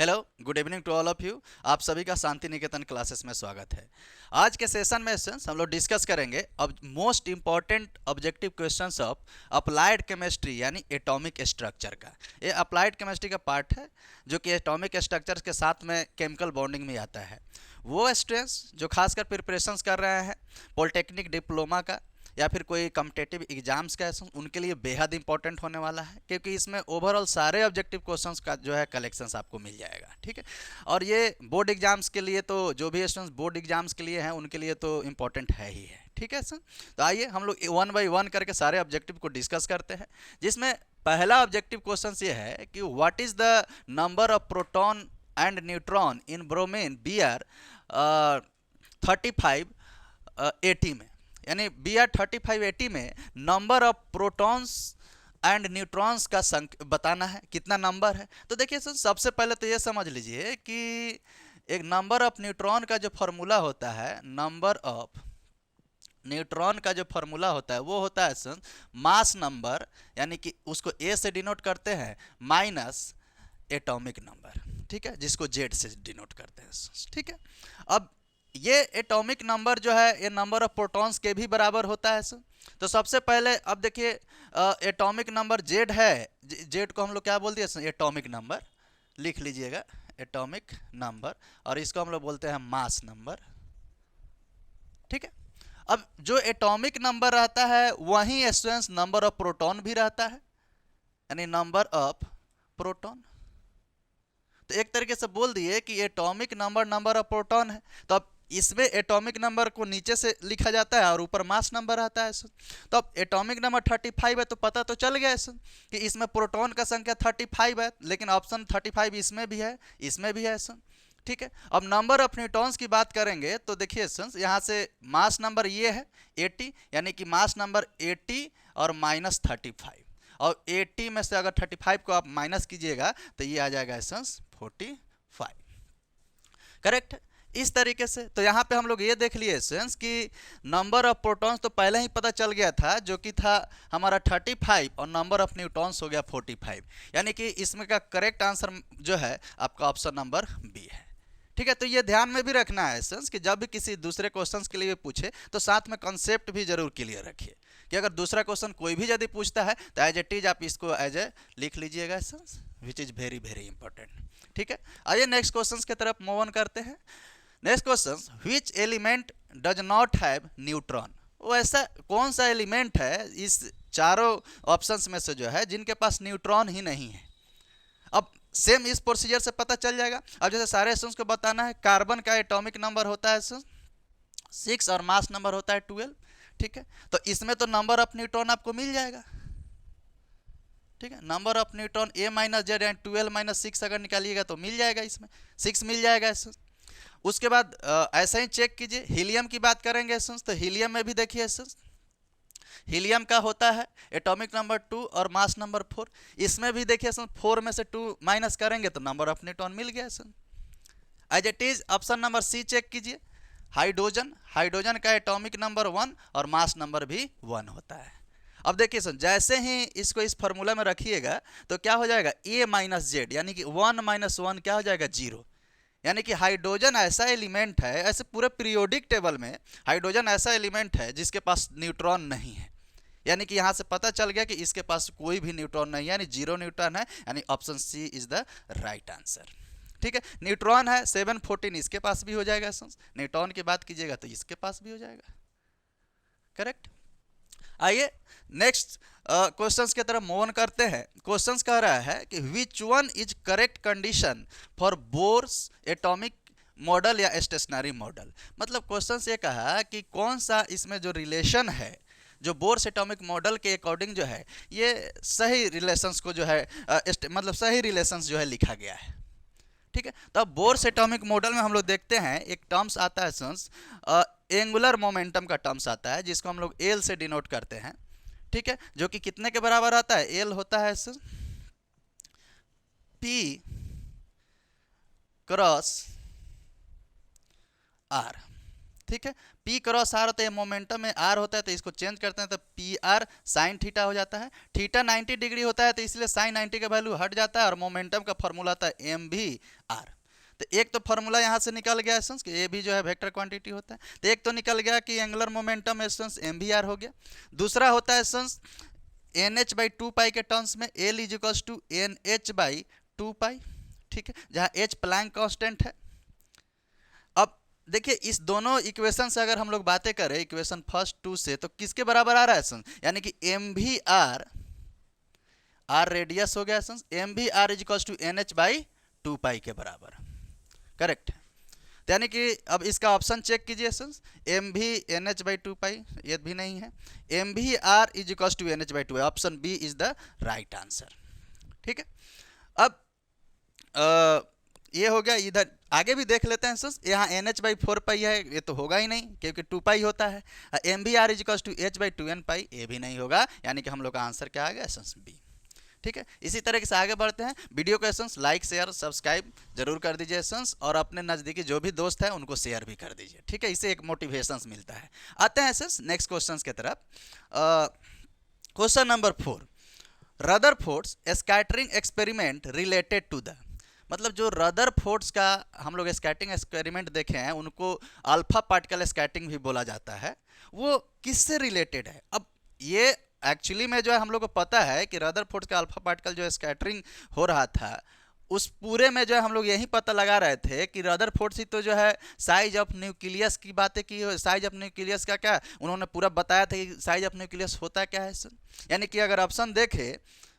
Hello, good evening to all of you. आप सभी का शांति निकेतन क्लासेस में स्वागत है। आज के सेशन में स्टूडेंट्स हम लोग डिस्कस करेंगे अब most important objective questions of applied chemistry यानी एटॉमिक स्ट्रक्चर का। ये अप्लाइड केमिस्ट्री का पार्ट है जो कि एटॉमिक स्ट्रक्चर के साथ में केमिकल बॉन्डिंग में आता है। वो स्टूडेंट्स जो खासकर प्रिपरेशंस कर रहे हैं पॉलिटेक्निक डिप्लोमा का या फिर कोई कम्पिटेटिव एग्जाम्स का है, उनके लिए बेहद इंपॉर्टेंट होने वाला है क्योंकि इसमें ओवरऑल सारे ऑब्जेक्टिव क्वेश्चंस का जो है कलेक्शंस आपको मिल जाएगा। ठीक है, और ये बोर्ड एग्जाम्स के लिए तो जो भी स्टूडेंट्स बोर्ड एग्जाम्स के लिए हैं उनके लिए तो इम्पोर्टेंट है ही है। ठीक है सर, तो आइए हम लोग वन बाई वन करके सारे ऑब्जेक्टिव को डिस्कस करते हैं, जिसमें पहला ऑब्जेक्टिव क्वेश्चन ये है कि what is the number of proton and neutron in bromine Br 3580 में, यानी Br 3580 में number of protons and neutrons का संख्या बताना है, कितना नंबर है। तो देखिए सर, सबसे पहले तो ये समझ लीजिए कि एक नंबर ऑफ न्यूट्रॉन का जो फॉर्मूला होता है, नंबर ऑफ न्यूट्रॉन का जो फॉर्मूला होता है वो होता है सर मास नंबर, यानी कि उसको ए से डिनोट करते हैं माइनस एटॉमिक नंबर। ठीक है, जिसको जेड से डिनोट करते हैं। ठीक है, अब ये एटॉमिक नंबर जो है ये नंबर ऑफ प्रोटॉन्स के भी बराबर होता है सर। तो सबसे पहले अब देखिए एटॉमिक नंबर जेड है, जेड को हम लोग क्या बोल दिए सर, एटॉमिक नंबर लिख लीजिएगा, एटॉमिक नंबर, और इसको हम लोग बोलते हैं मास नंबर। ठीक है, अब जो एटॉमिक नंबर रहता है वहीं स्टूडेंट्स नंबर ऑफ प्रोटॉन भी रहता है, यानी नंबर ऑफ प्रोटॉन। तो एक तरीके से बोल दिए कि atomic number number of proton है, तो अब इसमें एटॉमिक नंबर को नीचे से लिखा जाता है और ऊपर मास नंबर आता है। तो अब एटॉमिक नंबर 35 है, तो पता तो चल गया कि इसमें प्रोटॉन का संख्या 35 है, लेकिन ऑप्शन 35 इसमें भी है, इसमें भी है। ठीक है, अब नंबर ऑफ न्यूट्रॉन्स की बात करेंगे तो देखिए यहाँ से मास नंबर ये है 80, यानी कि मास नंबर 80 और माइनस 35, और 80 में से अगर 35 को आप माइनस कीजिएगा तो ये आ जाएगा एसेंस 45। करेक्ट, इस तरीके से। तो यहाँ पे हम लोग ये देख लिए एसेंस कि नंबर ऑफ प्रोटॉन्स तो पहले ही पता चल गया था, जो कि था हमारा 35, और नंबर ऑफ न्यूट्रॉन्स हो गया 45, यानी कि इसमें का करेक्ट आंसर जो है आपका ऑप्शन नंबर बी है। ठीक है, तो ये ध्यान में भी रखना है एसेंस कि जब भी किसी दूसरे क्वेश्चंस के लिए पूछे तो साथ में कॉन्सेप्ट भी जरूर क्लियर रखिए कि अगर दूसरा क्वेश्चन कोई भी यदि पूछता है तो एज इट इज आप इसको एज ए लिख लीजिएगा essence, which is very very important. ठीक है, आइए नेक्स्ट क्वेश्चन की तरफ मूव ऑन करते हैं। Next question, which element does not have neutron. वो ऐसा कौन सा एलिमेंट है इस चारों ऑप्शंस में से जो है जिनके पास न्यूट्रॉन ही नहीं है। अब सेम इस प्रोसीजर से पता चल जाएगा। अब जैसे सारे एटम्स को बताना है, कार्बन का एटॉमिक नंबर होता है 6 और मास नंबर होता है 12। ठीक है, तो इसमें तो नंबर ऑफ न्यूट्रॉन आपको मिल जाएगा। ठीक है, number of neutron A minus Z and 12 minus 6 अगर निकालिएगा तो मिल जाएगा, इसमें 6 मिल जाएगा। उसके बाद ऐसा ही चेक कीजिए, हीलियम की बात करेंगे तो हीलियम में भी देखिए हीलियम का होता है एटॉमिक नंबर 2 और मास नंबर 4। इसमें भी देखिए 4 में से 2 माइनस करेंगे तो नंबर ऑफ न्यूट्रॉन मिल गया as it is. Option number C check कीजिए, हाइड्रोजन, हाइड्रोजन का एटॉमिक नंबर 1 और मास नंबर भी 1 होता है। अब देखिए जैसे ही इसको इस फॉर्मूला में रखिएगा तो क्या हो जाएगा, ए माइनस जेड, यानी कि 1 माइनस 1 क्या हो जाएगा, 0। यानी कि हाइड्रोजन ऐसा एलिमेंट है, ऐसे पूरे पीरियोडिक टेबल में हाइड्रोजन ऐसा एलिमेंट है जिसके पास न्यूट्रॉन नहीं है। यानी कि यहाँ से पता चल गया कि इसके पास कोई भी न्यूट्रॉन नहीं है, यानी 0 न्यूट्रॉन है, यानी option C is the right answer. ठीक है, न्यूट्रॉन है 714, इसके पास भी हो जाएगा। न्यूट्रॉन की बात कीजिएगा तो इसके पास भी हो जाएगा। करेक्ट, आइए नेक्स्ट क्वेश्चंस की तरफ मूव ऑन करते हैं। क्वेश्चंस कह रहा है कि विच one is correct condition for Bohr's atomic model या स्टेशनरी मॉडल। मतलब क्वेश्चंस ये कहा कि कौन सा इसमें जो रिलेशन है जो बोर्स एटॉमिक मॉडल के अकॉर्डिंग जो है ये सही रिलेशंस को जो है मतलब सही रिलेशंस जो है लिखा गया है। ठीक है, तो अब बोर्स एटॉमिक मॉडल में हम लोग देखते हैं एक टर्म्स आता है एंगुलर मोमेंटम का टर्म्स आता है, जिसको हम लोग एल से डिनोट करते हैं। ठीक है, जो कि कितने के बराबर आता है, एल होता है पी क्रॉस आर। ठीक है। पी क्रॉस आर होता है, मोमेंटम में आर होता है तो इसको चेंज करते हैं तो पी आर साइन थीटा हो जाता है। थीटा 90 डिग्री होता है तो इसलिए साइन 90 का वैल्यू हट जाता है और मोमेंटम का फॉर्मूला आता है एम भी आर। तो एक तो फार्मूला यहाँ से निकल गया एसेंस कि ए भी जो है वेक्टर क्वांटिटी होता है, तो एक तो निकल गया कि एंगुलर मोमेंटम एसेंस एम भी आर हो गया। दूसरा होता है एसेंस N H by two pi के टर्म्स में L is equals to N H by two pi, ठीक है, जहाँ एच प्लैंक कांस्टेंट है। अब देखिए इस दोनों इक्वेशन से अगर हम लोग बातें करें इक्वेशन फर्स्ट टू से, तो किसके बराबर आ रहा है एसेंस, यानी कि M V are, are radius हो गया एसेंस, M V R is equals to N H by two pi के बराबर, करेक्ट है। तो यानी कि अब इसका ऑप्शन चेक कीजिए sir, M V N H by two pi, ये भी नहीं है, M V R is equals to N H by two, option B is the right answer, ठीक है। अब ये हो गया, इधर आगे भी देख लेते हैं सर, यहाँ N H by four pi है, ये तो होगा ही नहीं क्योंकि टू पाई होता है। M V R is equals to H by two N pi, ये भी नहीं होगा, यानी कि हम लोग का आंसर क्या आ गया सर, बी, ठीक है। इसी तरह से आगे बढ़ते हैं। वीडियो को एसेंस लाइक शेयर सब्सक्राइब जरूर कर दीजिए एसेंस, और अपने नज़दीकी जो भी दोस्त है उनको शेयर भी कर दीजिए, ठीक है, इससे एक मोटिवेशंस मिलता है। आते हैं एसेंस नेक्स्ट क्वेश्चन के तरफ। Question number 4, Rutherford's scattering experiment related to the, मतलब जो रदरफोर्ड्स का हम लोग स्कैटरिंग एक्सपेरिमेंट देखे हैं उनको अल्फा पार्टिकल स्कैटरिंग भी बोला जाता है, वो किससे रिलेटेड है। अब ये एक्चुअली में जो है हम लोग को पता है कि रदरफोर्ड का अल्फा पार्टिकल जो स्कैटरिंग हो रहा था, उस पूरे में जो है हम लोग यही पता लगा रहे थे कि रदरफोर्ड ही तो जो है साइज ऑफ न्यूक्लियस की बातें की, साइज ऑफ न्यूक्लियस का क्या उन्होंने पूरा बताया था कि साइज ऑफ न्यूक्लियस होता क्या है सर, यानी कि अगर ऑप्शन देखे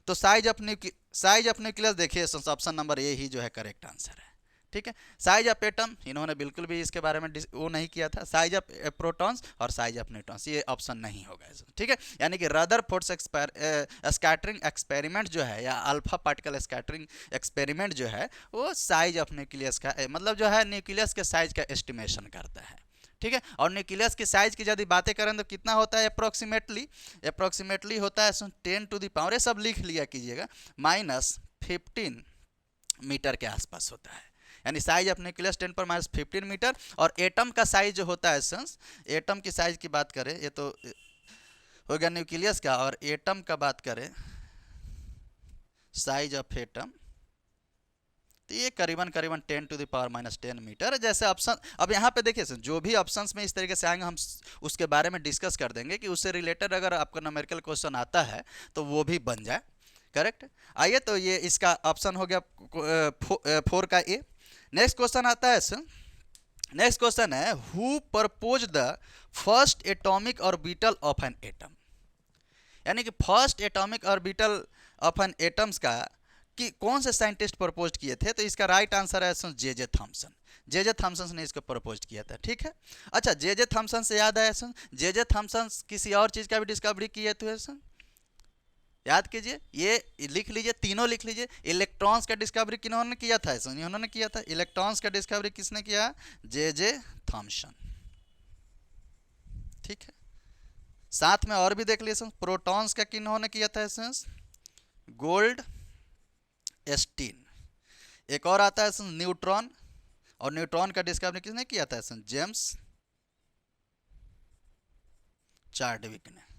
तो साइज ऑफ न्यूक्लियस देखिए ऑप्शन नंबर ए ही जो है करेक्ट आंसर है, ठीक है। साइज ऑफ एटम इन्होंने बिल्कुल भी इसके बारे में वो नहीं किया था, साइज ऑफ प्रोटॉन्स और साइज ऑफ न्यूट्रॉन्स ये ऑप्शन नहीं होगा, ठीक है। यानी कि रदरफोर्ड स्कैटरिंग एक्सपेरिमेंट जो है या अल्फा पार्टिकल स्कैटरिंग एक्सपेरिमेंट जो है वो साइज ऑफ न्यूक्लियस का मतलब जो है न्यूक्लियस के साइज का एस्टिमेशन करता है, ठीक है। और न्यूक्लियस की साइज की यदि बातें करें तो कितना होता है अप्रोक्सीमेटली होता है 10 टू द पावर, ये सब लिख लिया कीजिएगा, -15 मीटर के आसपास होता है, यानी साइज ऑफ न्यूक्लियस 10 पर -15 मीटर। और एटम का साइज जो होता है सन्स, एटम की साइज की बात करें, ये तो हो गया न्यूक्लियस का, और एटम का बात करें साइज ऑफ एटम, तो ये करीबन 10 टू द पावर -10 मीटर। जैसे ऑप्शन अब यहाँ पे देखिए जो भी ऑप्शंस में इस तरीके से आएंगे हम उसके बारे में डिस्कस कर देंगे कि उससे रिलेटेड अगर आपका न्यूमेरिकल क्वेश्चन आता है तो वो भी बन जाए, करेक्ट। आइए तो ये इसका ऑप्शन हो गया 4 का ए। नेक्स्ट क्वेश्चन आता है सर, नेक्स्ट क्वेश्चन है who propose the first atomic orbital of an atom, यानी कि first atomic orbital of an atoms का कि कौन से साइंटिस्ट प्रपोज किए थे, तो इसका राइट आंसर है sir J Thomson, J Thomson ने इसको प्रपोज किया था, ठीक है। अच्छा जे थॉमसन से याद आया सर, जे थॉमसन किसी और चीज़ का भी डिस्कवरी किए थे सर, याद कीजिए, ये लिख लीजिए, तीनों लिख लीजिए। इलेक्ट्रॉन्स का डिस्कवरी किन्होंने किया था, इन्होंने किया था। इलेक्ट्रॉन्स का डिस्कवरी किसने किया, जे थॉमसन, ठीक है। साथ में और भी देख लीजिए, प्रोटॉन्स का किन्होंने किया था, गोल्ड स्टीन। एक और आता है न्यूट्रॉन, और न्यूट्रॉन का डिस्कवरी किसने किया था, जेम्स चार्डविक ने,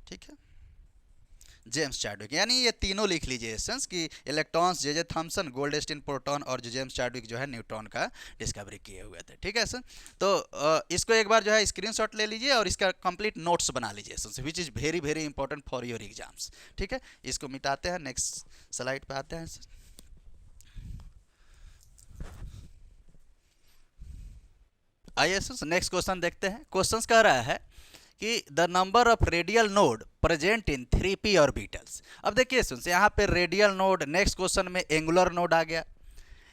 ठीक है, जेम्स चार्डविक। यानी ये तीनों लिख लीजिए सेंस कि electrons J Thomson, Goldstein, proton और जो जेम्स चार्डविक जो है न्यूट्रॉन का डिस्कवरी किए हुए थे, ठीक है सर। तो इसको एक बार जो है स्क्रीनशॉट ले लीजिए और इसका कंप्लीट नोट्स बना लीजिए sir, which is very very important for your exams, ठीक है। इसको मिटाते हैं, नेक्स्ट स्लाइड पे आते हैं सर। आइए सर नेक्स्ट क्वेश्चन देखते हैं। क्वेश्चन कह रहा है कि the number of radial node present in 3p orbitals. अब देखिए सुन, यहाँ पे रेडियल नोड, नेक्स्ट क्वेश्चन में एंगुलर नोड आ गया।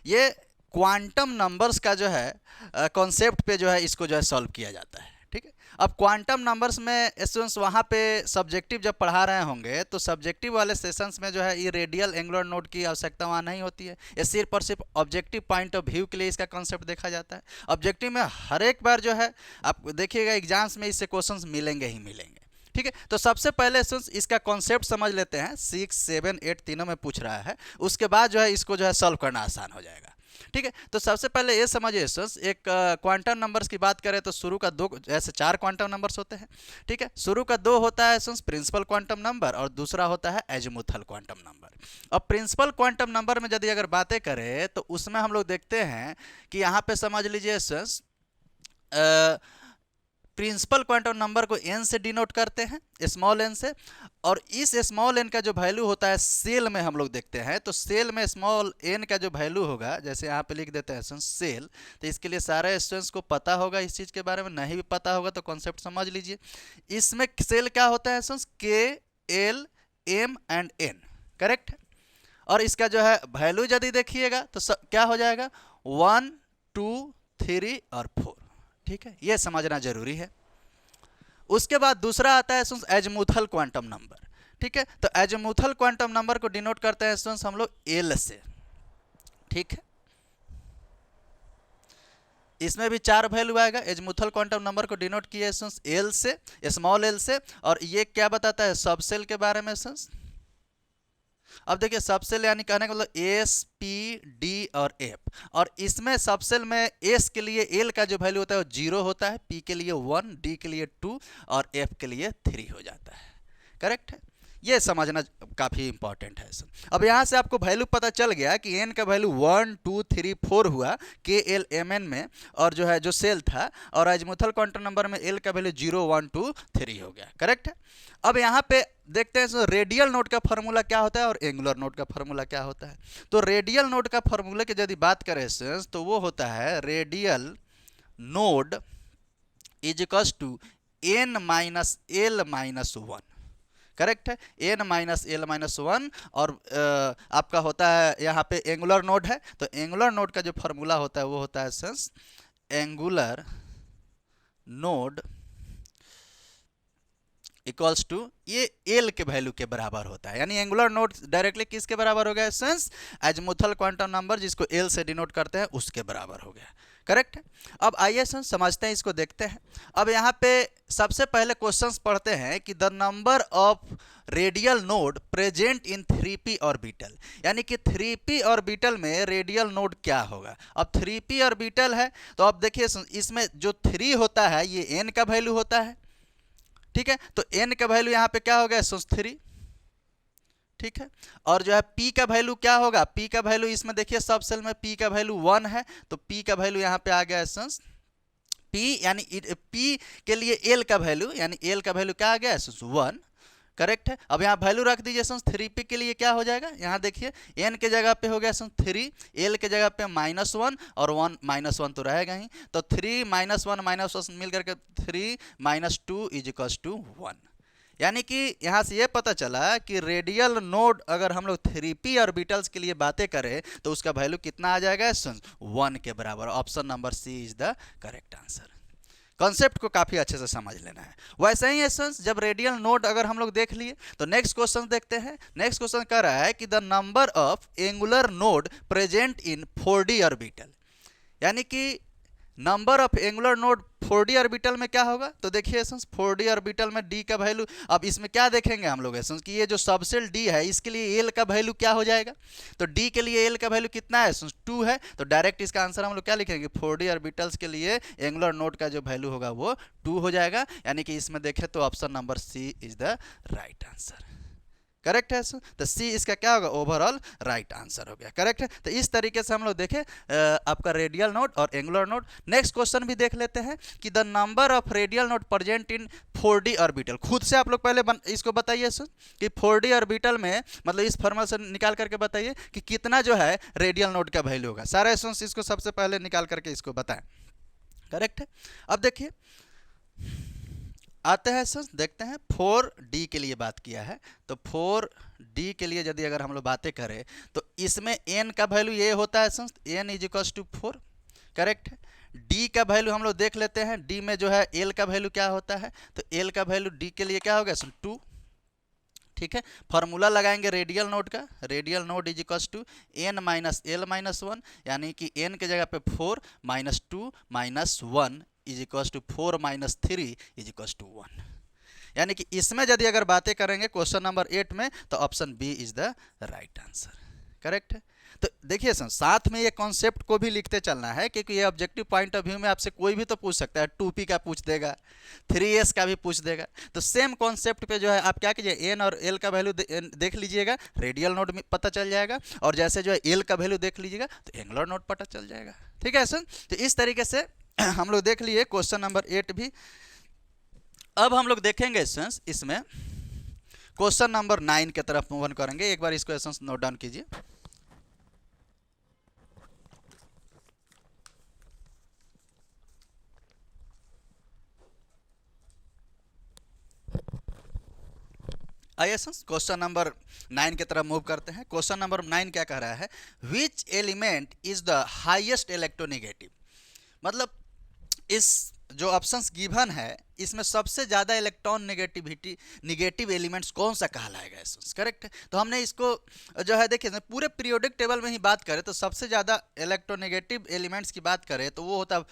ये क्वांटम नंबर्स का जो है कॉन्सेप्ट पे जो है इसको जो है सॉल्व किया जाता है, ठीक है। अब क्वांटम नंबर्स में स्टूडेंट्स वहाँ पे सब्जेक्टिव जब पढ़ा रहे होंगे तो सब्जेक्टिव वाले सेशंस में जो है ये रेडियल एंगुलर नोड की आवश्यकता वहाँ नहीं होती है, ये सिर्फ और सिर्फ ऑब्जेक्टिव पॉइंट ऑफ व्यू के लिए इसका कॉन्सेप्ट देखा जाता है। ऑब्जेक्टिव में हर एक बार जो है आप देखिएगा एग्जाम्स में इससे क्वेश्चन मिलेंगे ही मिलेंगे, ठीक है। तो सबसे पहले इसका कॉन्सेप्ट समझ लेते हैं, 6, 7, 8 तीनों में पूछ रहा है, उसके बाद जो है इसको जो है सॉल्व करना आसान हो जाएगा। ठीक है, तो सबसे पहले ये समझिए स्टूडेंट्स, एक क्वांटम नंबर्स की बात करें तो शुरू का दो, ऐसे 4 क्वांटम नंबर्स होते हैं। ठीक है, शुरू का 2 होता है स्टूडेंट्स प्रिंसिपल क्वांटम नंबर और दूसरा होता है एजीमुथल क्वांटम नंबर। अब प्रिंसिपल क्वांटम नंबर में यदि अगर बातें करें तो उसमें हम लोग देखते हैं कि यहाँ पे समझ लीजिए स्टूडेंट्स, प्रिंसिपल क्वांटम नंबर को n से डिनोट करते हैं, स्मॉल n से, और इस स्मॉल n का जो वैल्यू होता है सेल में हम लोग देखते हैं, तो सेल में स्मॉल n का जो वैल्यू होगा, जैसे यहाँ पे लिख देते हैं सेल, तो इसके लिए सारे स्टूडेंट्स को पता होगा, इस चीज़ के बारे में नहीं भी पता होगा तो कॉन्सेप्ट समझ लीजिए। इसमें सेल क्या होता है students, K, L, M and N, correct है। और इसका जो है वैल्यू यदि देखिएगा तो क्या हो जाएगा 1, 2, 3 और 4। ठीक है, ये समझना जरूरी है। उसके बाद दूसरा आता है स्टूडेंट्स एजीमुथल क्वांटम नंबर। ठीक है, तो एजीमुथल क्वांटम नंबर को डिनोट करते हैं स्टूडेंट्स हम लोग एल से। ठीक है, इसमें भी 4 वैल्यू आएगा। एजीमुथल क्वांटम नंबर को डिनोट किया स्टूडेंट्स एल से, स्मॉल एल से, और ये क्या बताता है सबसेल के बारे में स्टूडेंट्स। अब देखिए सबसेल यानी कहने का मतलब एस, पी, डी और एफ, और इसमें सबसेल में एस के लिए एल का जो वैल्यू होता है वो 0 होता है, पी के लिए 1, डी के लिए 2 और एफ के लिए 3 हो जाता है। करेक्ट है, ये समझना काफ़ी इंपॉर्टेंट है। अब यहाँ से आपको वैल्यू पता चल गया कि एन का वैल्यू 1, 2, 3, 4 हुआ के एल एम एन में, और जो है जो सेल था, और एजीमुथल क्वांटम नंबर में एल का वैल्यू 0, 1, 2, 3 हो गया। करेक्ट है। अब यहाँ पे देखते हैं रेडियल नोड का फॉर्मूला क्या होता है और एंगुलर नोड का फॉर्मूला क्या होता है। तो रेडियल नोड का फॉर्मूला की यदि बात करें तो वो होता है radial node is equals to N minus L minus 1। Correct है, एन माइनस एल माइनस 1, और आपका होता है यहाँ पे एंगुलर नोड है, तो एंगुलर नोड का जो फॉर्मूला होता है वो होता है सेंस एंगुलर नोड इक्वल्स टू, ये एल के वैल्यू के बराबर होता है, यानी एंगुलर नोड डायरेक्टली किसके बराबर हो गया सेंस एजीमुथल क्वांटम नंबर जिसको एल से डिनोट करते हैं उसके बराबर हो गया। करेक्ट है। अब आइए सेंस समझते हैं, इसको देखते हैं। अब यहाँ पे सबसे पहले क्वेश्चंस पढ़ते हैं कि the number of radial node present in 3p orbital, यानी कि 3p ऑर्बिटल में रेडियल नोड क्या होगा। अब 3p ऑर्बिटल है तो अब देखिए इसमें जो 3 होता है ये n का वैल्यू होता है। ठीक है, तो n का वैल्यू यहाँ पे क्या हो गया 3। ठीक है, और जो है p का वैल्यू क्या होगा, p का वैल्यू इसमें देखिए सब सेल में p का वैल्यू 1 है, तो p का वैल्यू यहाँ पे आ गया सन्स p, यानी p के लिए l का वैल्यू, यानी l का वैल्यू क्या आ गया 1। करेक्ट है। अब यहाँ वैल्यू रख दीजिए सन्स 3p के लिए क्या हो जाएगा, यहाँ देखिए n के जगह पे हो गया सन्स 3, l के जगह पे -1 और 1 -1 तो रहेगा ही, तो 3 -1 मिल करके 3 - 2 इज इक्वल्स टू 1। यानी कि यहाँ से ये पता चला कि रेडियल नोड अगर हम लोग 3p ऑर्बिटल्स के लिए बातें करें तो उसका वैल्यू कितना आ जाएगा 1 के बराबर। Option number C is the correct answer. Concept को काफी अच्छे से समझ लेना है। वैसे ही एसेंस जब रेडियल नोड अगर हम लोग देख लिए तो नेक्स्ट क्वेश्चन देखते हैं। नेक्स्ट क्वेश्चन कह रहा है कि the number of angular node present in 4d orbital, यानी कि number of angular node 4d orbital में क्या होगा, तो देखिए एसेंस 4d ऑर्बिटल में d का वैल्यू, अब इसमें क्या देखेंगे हम लोग एसेंस कि ये जो सबसेल d है इसके लिए l का वैल्यू क्या हो जाएगा, तो d के लिए l का वैल्यू कितना है एसेंस 2 है, तो डायरेक्ट इसका आंसर हम लोग क्या लिखेंगे 4d ऑर्बिटल्स के लिए एंगुलर नोड का जो वैल्यू होगा वो 2 हो जाएगा। यानी कि इसमें देखें तो option number C is the right answer. Correct है, तो सी इसका क्या होगा ओवरऑल राइट आंसर हो गया। करेक्ट है, तो इस तरीके से हम लोग देखें आपका रेडियल नोड और एंगुलर नोड। नेक्स्ट क्वेश्चन भी देख लेते हैं कि the number of radial node present in 4d orbital. खुद से आप लोग पहले इसको बताइए कि 4d ऑर्बिटल में मतलब इस फॉर्मूला से निकाल करके बताइए कि कितना जो है रेडियल नोड का वैल्यू होगा। सारे स्टूडेंट्स इसको सबसे पहले निकाल करके इसको बताएं। करेक्ट है, अब देखिए आते हैं सर, देखते हैं 4d के लिए बात किया है, तो 4d के लिए यदि अगर हम लोग बातें करें तो इसमें n का वैल्यू ये होता है sir n is equals to 4। Correct है, d का वैल्यू हम लोग देख लेते हैं, d में जो है l का वैल्यू क्या होता है, तो l का वैल्यू d के लिए क्या होगा सर 2। ठीक है, फॉर्मूला लगाएंगे रेडियल नोड का, radial node is equals to n minus L minus 1, यानी कि n के जगह पे 4 -2 -1 is equals to 4 - 3 is equals to 1। यानी कि इसमें यदि अगर बातें करेंगे क्वेश्चन नंबर 8 में तो option B is the right answer. Correct है, तो देखिए सर, साथ में ये कॉन्सेप्ट को भी लिखते चलना है, क्योंकि ये ऑब्जेक्टिव पॉइंट ऑफ व्यू में आपसे कोई भी तो पूछ सकता है, 2p का पूछ देगा, 3s का भी पूछ देगा। तो सेम कॉन्सेप्ट पे जो है आप क्या कीजिए, एन और एल का वैल्यू देख लीजिएगा, रेडियल नोट पता चल जाएगा, और जैसे जो है एल का वैल्यू देख लीजिएगा तो एंगुलर नोट पता चल जाएगा। ठीक है सर, तो इस तरीके से हम लोग देख लिए क्वेश्चन नंबर 8 भी। अब हम लोग देखेंगे एसेंस इसमें क्वेश्चन नंबर 9 की तरफ मूव ऑन करेंगे। एक बार इसको एसेंस नोट डाउन कीजिए। आइए क्वेश्चन नंबर 9 की तरफ मूव करते हैं। क्वेश्चन नंबर 9 क्या कह रहा है, which element is the highest electronegative. मतलब इस जो ऑप्शंस गिवन है इसमें सबसे ज़्यादा इलेक्ट्रॉन निगेटिव एलिमेंट्स कौन सा कहलाएगा, करेक्ट है। तो हमने इसको जो है देखिए पूरे पीरियोडिक टेबल में ही बात करें तो सबसे ज़्यादा इलेक्ट्रोनेगेटिव एलिमेंट्स की बात करें तो वो होता है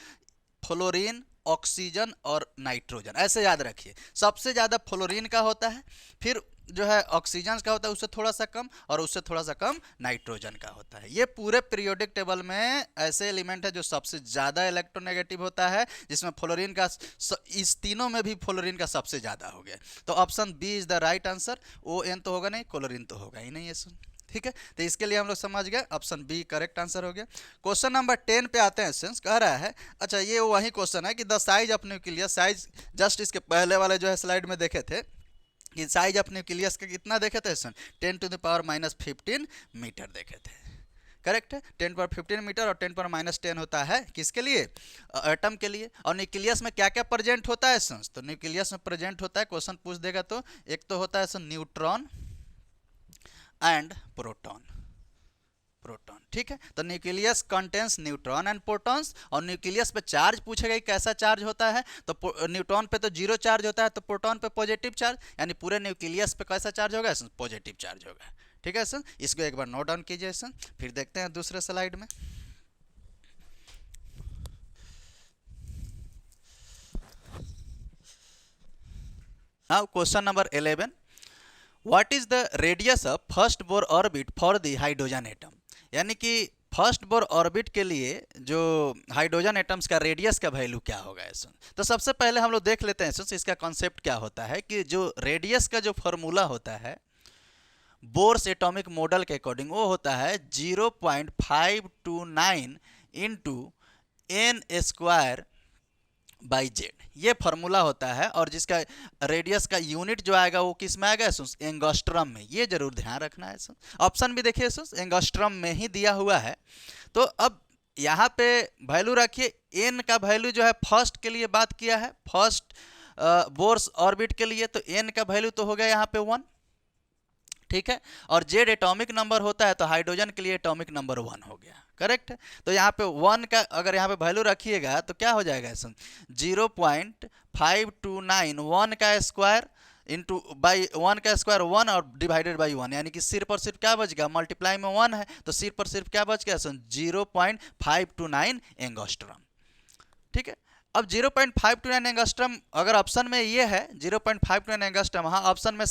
फ्लोरीन, ऑक्सीजन और नाइट्रोजन। ऐसे याद रखिए, सबसे ज़्यादा फ्लोरीन का होता है, फिर जो है ऑक्सीजन का होता है उससे थोड़ा सा कम, और उससे थोड़ा सा कम नाइट्रोजन का होता है। ये पूरे पीरियोडिक टेबल में ऐसे एलिमेंट है जो सबसे ज़्यादा इलेक्ट्रोनेगेटिव होता है, जिसमें फ्लोरीन का इस तीनों में भी फ्लोरीन का सबसे ज़्यादा हो गया। तो option B is the right answer. ON तो होगा नहीं, क्लोरीन तो होगा ही नहीं है सुन। ठीक है, तो इसके लिए हम लोग समझ गए, ऑप्शन बी करेक्ट आंसर हो गया। क्वेश्चन नंबर 10 पे आते हैं। सेंस कह रहा है, अच्छा ये वही क्वेश्चन है कि the size of nucleus, size just इसके पहले वाले जो है स्लाइड में देखे थे कि साइज ऑफ न्यूक्लियस का कितना देखे थे सन, 10⁻⁻15 मीटर देखे थे। करेक्ट है, 10⁻15 मीटर, और 10⁻10 होता है किसके लिए, एटम के लिए। और न्यूक्लियस में क्या क्या प्रेजेंट होता है सन, तो न्यूक्लियस में प्रेजेंट होता है, क्वेश्चन पूछ देगा तो एक तो होता है सन न्यूट्रॉन एंड प्रोटॉन। ठीक है, तो nucleus contains neutron and protons, और न्यूक्लियस पे चार्ज पूछेगा कि कैसा चार्ज होता है, तो न्यूट्रॉन पे तो 0 चार्ज होता है, तो प्रोटॉन पे पॉजिटिव चार्ज, यानी पूरे न्यूक्लियस पे कैसा चार्ज होगा, पॉजिटिव चार्ज होगा। ठीक है सर, इसको एक बार नोट डाउन कीजिए सर। फिर देखते हैं दूसरे स्लाइड में। Now question number 11, what is the radius of first Bohr orbit for the hydrogen atom. यानी कि फर्स्ट बोर ऑर्बिट के लिए जो हाइड्रोजन एटम्स का रेडियस का वैल्यू क्या होगा ऐसा। तो सबसे पहले हम लोग देख लेते हैं इसका कॉन्सेप्ट क्या होता है कि जो रेडियस का जो फॉर्मूला होता है बोर्स एटॉमिक मॉडल के अकॉर्डिंग वो होता है 0.529 इंटू n² बाई जेड, ये फार्मूला होता है। और जिसका रेडियस का यूनिट जो आएगा वो किस में आएगा, एंगस्ट्रम में। ये जरूर ध्यान रखना है। ऑप्शन भी देखिए एंगस्ट्रम में ही दिया हुआ है। तो अब यहाँ पे वैल्यू रखिए, एन का वैल्यू जो है फर्स्ट के लिए बात किया है, फर्स्ट बोर्स ऑर्बिट के लिए, तो एन का वैल्यू तो हो गया यहाँ पे 1। ठीक है, और जेड एटॉमिक नंबर होता है तो हाइड्रोजन के लिए एटॉमिक नंबर 1 हो गया। करेक्ट है, तो यहाँ पे 1 का अगर यहाँ पे वैल्यू रखिएगा तो क्या हो जाएगा, 0.529 1 का स्क्वायर इंटू बाई 1 का स्क्वायर 1 और डिवाइडेड बाई 1, यानी कि सिर्फ और सिर्फ क्या बच गया, मल्टीप्लाई में 1 है तो सिर्फ और सिर्फ क्या बच गया, 0.529 एंगस्ट्रॉम। ठीक है, अब 0.529 एंगस्ट्रम अगर ऑप्शन में ये है 0.529 एंगस्ट्रम, हाँ ऑप्शन में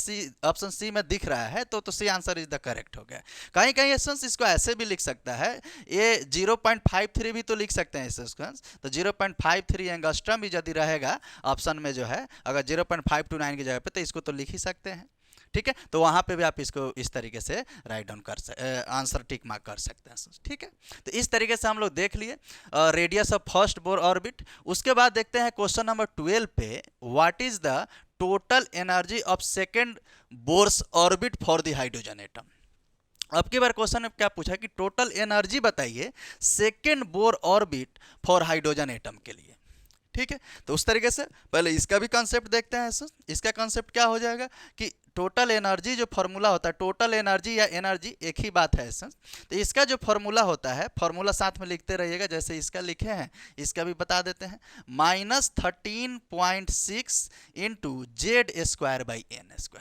ऑप्शन सी में दिख रहा है तो C answer is the correct हो गया। कहीं कहीं एसेंस इसको ऐसे भी लिख सकता है, ये 0.53 भी तो लिख सकते हैं एसेंस, तो 0.53 एंगस्ट्रम भी यदि रहेगा ऑप्शन में जो है अगर 0.529 की जगह पे तो इसको तो लिख ही सकते हैं। ठीक है, तो वहाँ पे भी आप इसको इस तरीके से राइट डाउन कर आंसर टिक मार्क कर सकते हैं। ठीक है, तो इस तरीके से हम लोग देख लिए radius of first Bohr orbit. उसके बाद देखते हैं क्वेश्चन नंबर 12 पे, what is the total energy of second Bohr's orbit for the hydrogen atom. अब की बार क्वेश्चन में क्या पूछा कि टोटल एनर्जी बताइए second Bohr orbit for hydrogen atom के लिए। ठीक है, तो उस तरीके से पहले इसका भी कॉन्सेप्ट देखते हैं। इसका कॉन्सेप्ट क्या हो जाएगा कि टोटल एनर्जी जो फार्मूला होता है, टोटल एनर्जी या एनर्जी एक ही बात है। तो इसका जो फार्मूला होता है, फार्मूला साथ में लिखते रहिएगा, जैसे इसका लिखे हैं इसका भी बता देते हैं, -13.6 इंटू Z² बाई n²।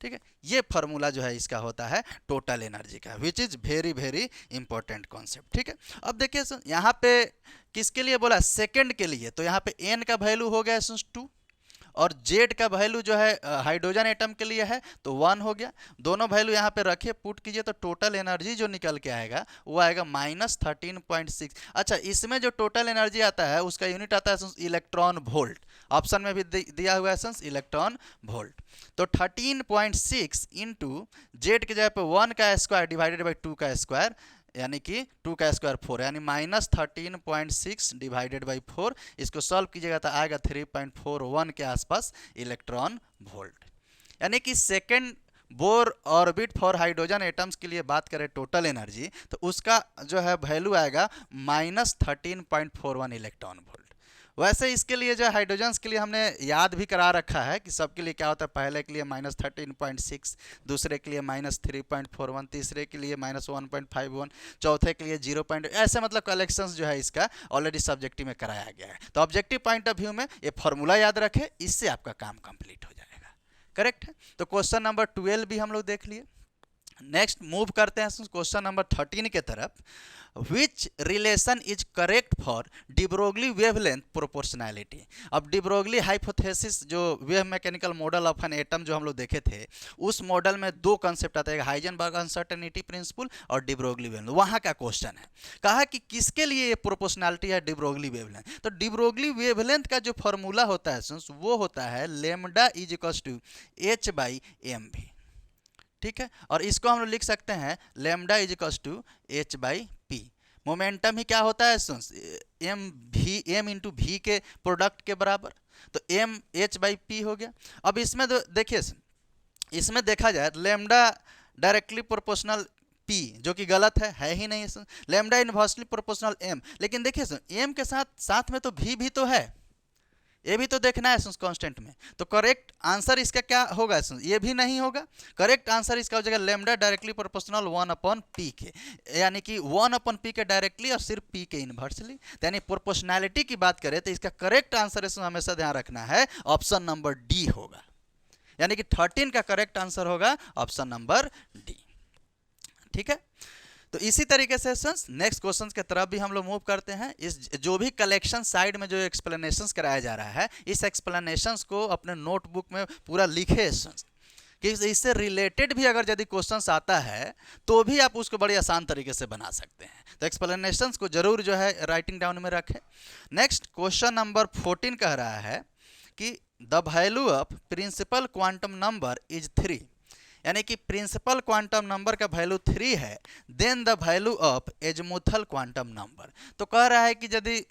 ठीक है, ये फार्मूला जो है इसका होता है टोटल एनर्जी का, विच is very very important concept. ठीक है, अब देखिए यहाँ पे किसके लिए बोला, सेकंड के लिए, तो यहाँ पे n का वैल्यू हो गया 2, और जेड का वैल्यू जो है हाइड्रोजन एटम के लिए है तो 1 हो गया। दोनों वैल्यू यहाँ पे रखिए, पुट कीजिए, तो टोटल एनर्जी जो निकल के आएगा वो आएगा -13.6। अच्छा, इसमें जो टोटल एनर्जी आता है उसका यूनिट आता है इलेक्ट्रॉन वोल्ट, ऑप्शन में भी दिया हुआ है इलेक्ट्रॉन वोल्ट। तो 13.6 इंटू जेड की जगह पे 1 का स्क्वायर डिवाइडेड बाई 2 का स्क्वायर, यानी कि 2 का स्क्वायर 4, यानी -13.6 डिवाइडेड बाई 4। इसको सॉल्व कीजिएगा तो आएगा 3.41 के आसपास इलेक्ट्रॉन वोल्ट। यानी कि second Bohr orbit for hydrogen atoms के लिए बात करें टोटल एनर्जी, तो उसका जो है वैल्यू आएगा -13.41 इलेक्ट्रॉन वोल्ट। वैसे इसके लिए जो हाइड्रोजन्स के लिए हमने याद भी करा रखा है कि सबके लिए क्या होता है। पहले के लिए -13.6, दूसरे के लिए -3.41, तीसरे के लिए -1.51, चौथे के लिए 0. ऐसे मतलब कलेक्शंस जो है इसका ऑलरेडी सब्जेक्टिव में कराया गया है। तो ऑब्जेक्टिव पॉइंट ऑफ व्यू में ये फॉर्मूला याद रखें, इससे आपका काम कंप्लीट हो जाएगा। करेक्ट है। तो क्वेश्चन नंबर 12 भी हम लोग देख लिए। नेक्स्ट मूव करते हैं क्वेश्चन नंबर 13 के तरफ। Which relation is correct for de Broglie wavelength proportionality? अब de Broglie hypothesis जो wave mechanical model of an atom जो हम लोग देखे थे, उस मॉडल में दो कंसेप्ट आता है, हाइजेनबर्ग अनसर्टेनिटी प्रिंसिपल और de Broglie वेवलेंथ। वहाँ का क्वेश्चन है, कहा कि किसके लिए ये प्रोपोर्शनैलिटी है de Broglie वेवलेंथ। तो de Broglie वेवलेंथ का जो फॉर्मूला होता है वो होता है lambda is equals to h/mv। ठीक है, और इसको हम लोग लिख सकते हैं lambda is equals to h/p। Momentum ही क्या होता है एम इंटू वी के प्रोडक्ट के बराबर, तो m h/p हो गया। अब इसमें देखिए, इसमें देखा जाए लैम्डा डायरेक्टली प्रोपोर्शनल p, जो कि गलत है ही नहीं। लैम्डा इनवर्सली प्रोपोर्शनल m, लेकिन देखिए m के साथ में तो v भी तो है, ये भी तो देखना है कांस्टेंट में। तो करेक्ट आंसर इसका क्या होगा, ये भी नहीं होगा। करेक्ट आंसर इसका हो जाएगा लैम्डा डायरेक्टली प्रोपोर्शनल 1/p के, यानी कि 1/p के डायरेक्टली और सिर्फ p के इनवर्सली। यानी प्रोपोर्शनैलिटी की बात करें तो इसका करेक्ट आंसर हमेशा ध्यान रखना है ऑप्शन नंबर डी होगा, यानी कि 13 का करेक्ट आंसर होगा ऑप्शन नंबर डी। ठीक है, तो इसी तरीके से नेक्स्ट क्वेश्चन के तरफ भी हम लोग मूव करते हैं। इस जो भी कलेक्शन साइड में जो एक्सप्लेनेशंस कराया जा रहा है, इस एक्सप्लेनेशंस को अपने नोटबुक में पूरा लिखे कि इससे रिलेटेड भी अगर यदि क्वेश्चंस आता है तो भी आप उसको बड़ी आसान तरीके से बना सकते हैं। तो एक्सप्लेनेशंस को जरूर जो है राइटिंग डाउन में रखें। नेक्स्ट क्वेश्चन नंबर 14 कह रहा है कि the value of principal quantum number is 3, यानी कि प्रिंसिपल क्वांटम नंबर का वैल्यू 3 है, then the value of azimuthal quantum number. तो कह रहा है कि यदि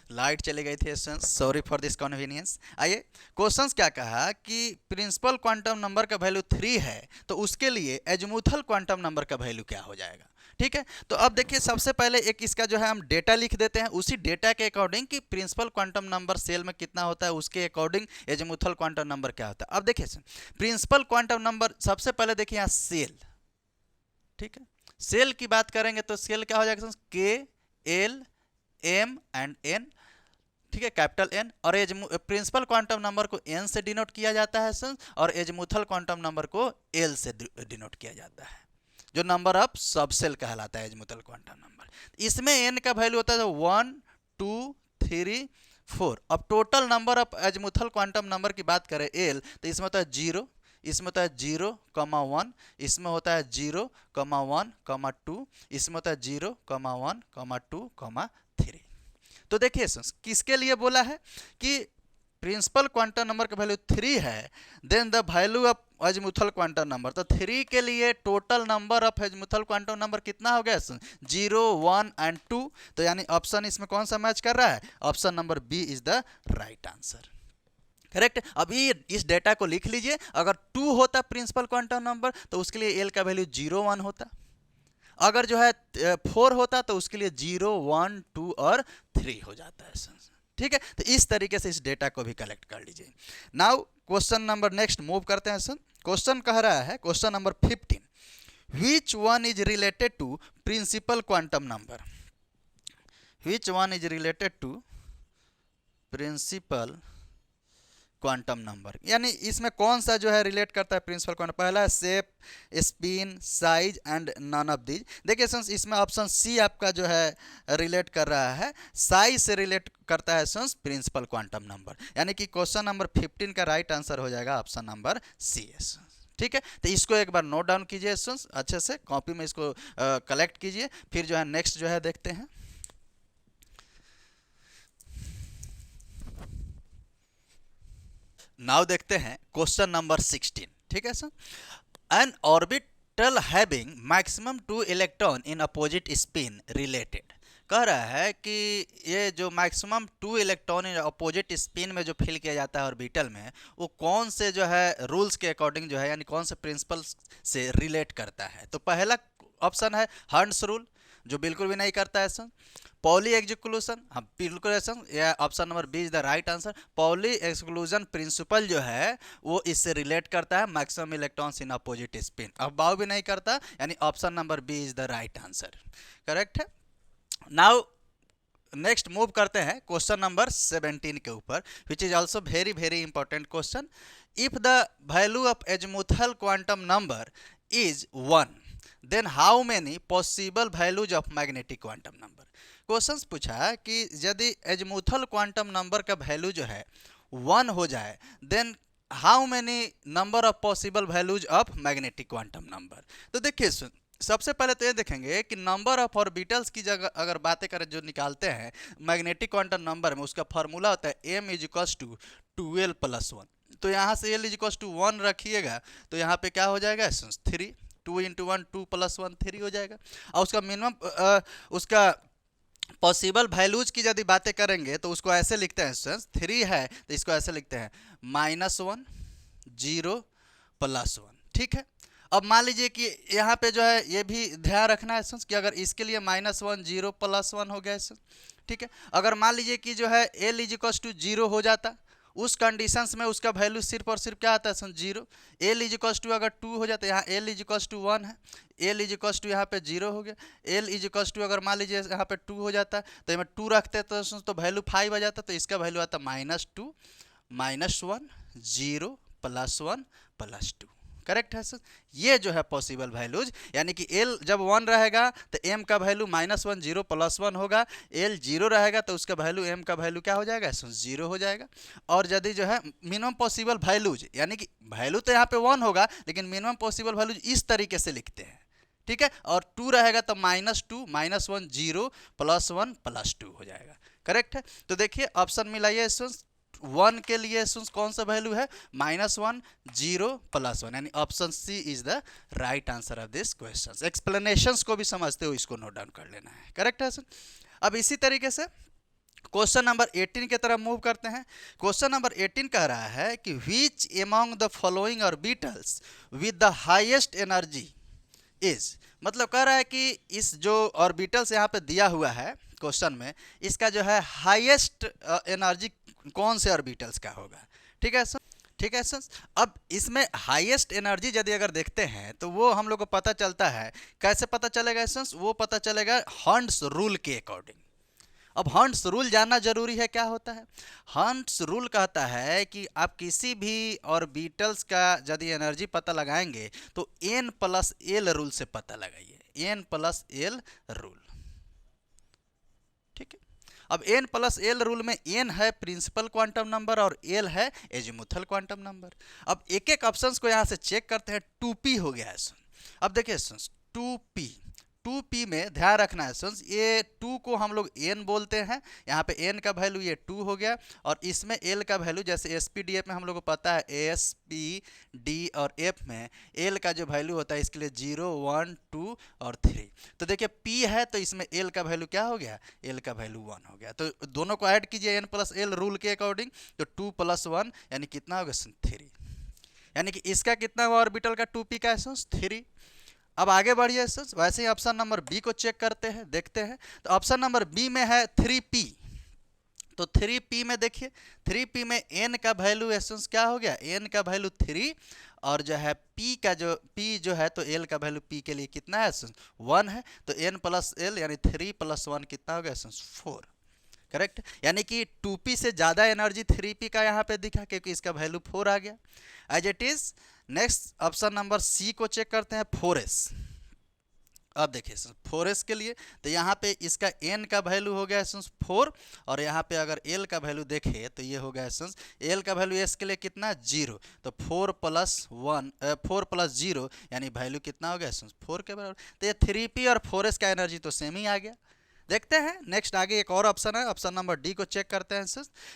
लाइट चली गई थी, सॉरी फॉर दिस कन्वीनियंस। आइए, क्वेश्चंस क्या कहा कि प्रिंसिपल क्वांटम नंबर का वैल्यू 3 है, तो उसके लिए एजमुथल क्वांटम नंबर का वैल्यू क्या हो जाएगा। ठीक है, तो अब देखिए सबसे पहले एक इसका जो है हम डेटा लिख देते हैं, उसी डेटा के अकॉर्डिंग कि प्रिंसिपल क्वांटम नंबर सेल में कितना होता है उसके अकॉर्डिंग एजमुथल क्वांटम नंबर क्या होता है। अब देखिए प्रिंसिपल क्वांटम नंबर, सबसे पहले देखिए यहाँ सेल। ठीक है, सेल की बात करेंगे तो सेल क्या हो जाएगा, K, L, M and N। ठीक है, कैपिटल N। और प्रिंसिपल क्वांटम नंबर को N से डिनोट किया जाता है और एजमुथल क्वांटम नंबर को L से डिनोट किया जाता है, जो नंबर ऑफ सबसेल कहलाता है एजमुथल क्वांटम नंबर। इसमें n का वैल्यू होता है 1, 2, 3, 4। अब total number of azimuthal quantum number की बात करें L, तो इसमें होता है 0, इसमें होता है 0,1, इसमें होता है 0,1, 2, इसमें होता है 0,1, 2, 3। तो देखिए किसके लिए बोला है कि प्रिंसिपल क्वांटम नंबर का वैल्यू 3 है, then the value of azimuthal quantum number. तो 3 के लिए total number of azimuthal quantum number कितना हो गया, 0, 1 एंड 2। तो यानी ऑप्शन इसमें कौन सा मैच कर रहा है, option number B is the right answer. Correct. अभी इस डेटा को लिख लीजिए, अगर 2 होता प्रिंसिपल क्वांटम नंबर तो उसके लिए एल का वैल्यू 0, 1 होता। अगर जो है 4 होता तो उसके लिए 0, 1, 2 और 3 हो जाता है। ठीक है, तो इस तरीके से इस डेटा को भी कलेक्ट कर लीजिए। Now question number next move करते हैं सर। क्वेश्चन कह रहा है, question number 15, which one is related to principal quantum number, which one is related to principal quantum number, यानी इसमें कौन सा जो है रिलेट करता है प्रिंसिपल क्वांटम? पहला है shape, spin, size and none of these. देखिए सन्स, इसमें ऑप्शन सी आपका जो है रिलेट कर रहा है, साइज से रिलेट करता है सन्स प्रिंसिपल क्वांटम नंबर, यानी कि क्वेश्चन नंबर 15 का राइट आंसर हो जाएगा ऑप्शन नंबर सी है। ठीक है, तो इसको एक बार नोट डाउन कीजिए सन्स, अच्छे से कॉपी में इसको कलेक्ट कीजिए। फिर जो है नेक्स्ट जो है देखते हैं। नाउ देखते हैं क्वेश्चन नंबर 16। ठीक है sir, N orbital having maximum 2 electron in opposite spin related. कह रहा है कि ये जो maximum 2 electron in opposite spin में जो फिल किया जाता है ऑर्बिटल में, वो कौन से जो है रूल्स के अकॉर्डिंग जो है, यानी कौन से प्रिंसिपल से रिलेट करता है। तो पहला ऑप्शन है हर्ट्ज रूल, जो बिल्कुल भी नहीं करता है सर। पॉली एक्सक्लूजन, हाँ बिल्कुल ऐसा, यह option number B is the right answer. Pauli exclusion principle जो है वो इससे रिलेट करता है maximum electrons in opposite spin. Above भी नहीं करता, यानी option number B is the right answer, correct है। नाउ नेक्स्ट मूव करते हैं क्वेश्चन नंबर 17 के ऊपर, which is also very very important question. If the value of azimuthal quantum number is 1, then how many possible values of magnetic quantum number. Question पूछा कि यदि azimuthal quantum number का value जो है 1 हो जाए, then how many number of possible values of magnetic quantum number. तो देखिए सबसे पहले तो ये देखेंगे कि नंबर ऑफ ऑर्बिटल्स की जगह अगर बातें करें जो निकालते हैं मैग्नेटिक क्वांटम नंबर में, उसका फॉर्मूला होता है m is equals to 2l + 1। तो यहाँ से l इज इक्वल्स टू 1 रखिएगा, तो यहाँ पे क्या हो जाएगा 3, 2 × 1 2 + 1 3 हो जाएगा। और उसका मिनिमम उसका पॉसिबल वैल्यूज की यदि बातें करेंगे तो उसको ऐसे लिखते हैं, 3 है तो इसको ऐसे लिखते हैं -1 0 + 1। ठीक है, अब मान लीजिए कि यहाँ पे जो है ये भी ध्यान रखना है कि अगर इसके लिए -1 0 + 1 हो गया। ठीक है, अगर मान लीजिए कि जो है l इज इक्वल्स टू 0 हो जाता, उस कंडीशंस में उसका वैल्यू सिर्फ और सिर्फ क्या आता है 0। l इज इक्वल्स टू अगर 2 हो जाता है, यहाँ l इज इक्वल्स टू 1 है, l इज इक्वल्स टू यहाँ पे 0 हो गया। l इज इक्वल्स टू अगर मान लीजिए यहाँ पे 2 हो जाता है तो यहाँ 2 रखते हैं तो वैल्यू 5 आ जाता, तो इसका वैल्यू आता -2 -1 0 + 1 + 2। करेक्ट है सर, ये जो है पॉसिबल वैल्यूज, यानी कि l जब 1 रहेगा तो m का वैल्यू -1 0 + 1 होगा, l 0 रहेगा तो उसका वैल्यू m का वैल्यू क्या हो जाएगा 0 हो जाएगा। और यदि जो है मिनिमम पॉसिबल वैल्यूज, यानी कि वैल्यू तो यहाँ पे 1 होगा लेकिन मिनिमम पॉसिबल वैल्यूज इस तरीके से लिखते हैं। ठीक है, और 2 रहेगा तो -2 -1 0 + 1 + 2 हो जाएगा। करेक्ट है, तो देखिए ऑप्शन मिलाइए 1 के लिए कौन सा वैल्यू है -1 0 + 1, यानी option C is the right answer of this question. Explanations को भी समझते हो इसको नोट डाउन कर लेना है। करेक्ट है सर। अब इसी तरीके से क्वेश्चन नंबर 18 की तरफ मूव करते हैं। क्वेश्चन नंबर 18 कह रहा है कि which among the following orbitals with the highest energy is, मतलब कह रहा है कि इस जो ऑर्बिटल्स यहाँ पे दिया हुआ है क्वेश्चन में, इसका जो है हाईएस्ट एनर्जी कौन से ऑर्बिटल्स का होगा। ठीक है सर, ठीक है सर। अब इसमें हाईएस्ट एनर्जी यदि अगर देखते हैं तो वो हम लोग को पता चलता है, कैसे पता चलेगा सर, वो पता चलेगा हर्ट्ज रूल के अकॉर्डिंग। अब हर्ट्ज रूल जानना जरूरी है, क्या होता है हर्ट्ज रूल? कहता है कि आप किसी भी ऑर्बिटल्स का यदि एनर्जी पता लगाएंगे तो n + l रूल से पता लगाइए, n + l रूल। ठीक है, अब n + l रूल में n है प्रिंसिपल क्वांटम नंबर और l है एजिमुथल क्वांटम नंबर। अब एक एक ऑप्शंस को यहाँ से चेक करते हैं। 2p हो गया है। अब देखिए 2p में ध्यान रखना है ये 2 को हम लोग n बोलते हैं, यहाँ पे n का वैल्यू ये 2 हो गया, और इसमें l का वैल्यू जैसे SPDF में हम लोग को पता है ASP, D और F में l का जो वैल्यू होता है इसके लिए 0 1 2 और 3। तो देखिए p है तो इसमें l का वैल्यू क्या हो गया, l का वैल्यू 1 हो गया। तो दोनों को ऐड कीजिए n + l रूल के अकॉर्डिंग, तो 2 + 1 यानी कितना होगा 3, यानी कि इसका कितना हुआ ऑर्बिटल का 2p का 3। अब आगे बढ़िए वैसे ही ऑप्शन नंबर बी को चेक करते हैं, देखते हैं। तो ऑप्शन नंबर बी में है 3p, तो 3p में देखिए 3p में n का वैल्यू क्या हो गया, n का वैल्यू 3, और जो है p का जो p जो है तो l का वैल्यू p के लिए कितना है 1 है, तो n + l यानी 3 + 1 कितना हो गया 4। करेक्ट, यानी कि 2p से ज़्यादा एनर्जी 3p का यहाँ पे दिखा क्योंकि इसका वैल्यू 4 आ गया as it is. Next option number C को चेक करते हैं 4s। अब देखिए 4s के लिए तो यहाँ पे इसका n का वैल्यू हो गया 4 और यहाँ पे अगर l का वैल्यू देखें तो ये हो गया l का वैल्यू s के लिए कितना 0, तो 4 प्लस 0 यानी वैल्यू कितना हो गया 4 के बराबर। तो ये 3p और 4s का एनर्जी तो सेम ही आ गया। देखते हैं नेक्स्ट आगे एक और ऑप्शन है, ऑप्शन नंबर डी को चेक करते हैं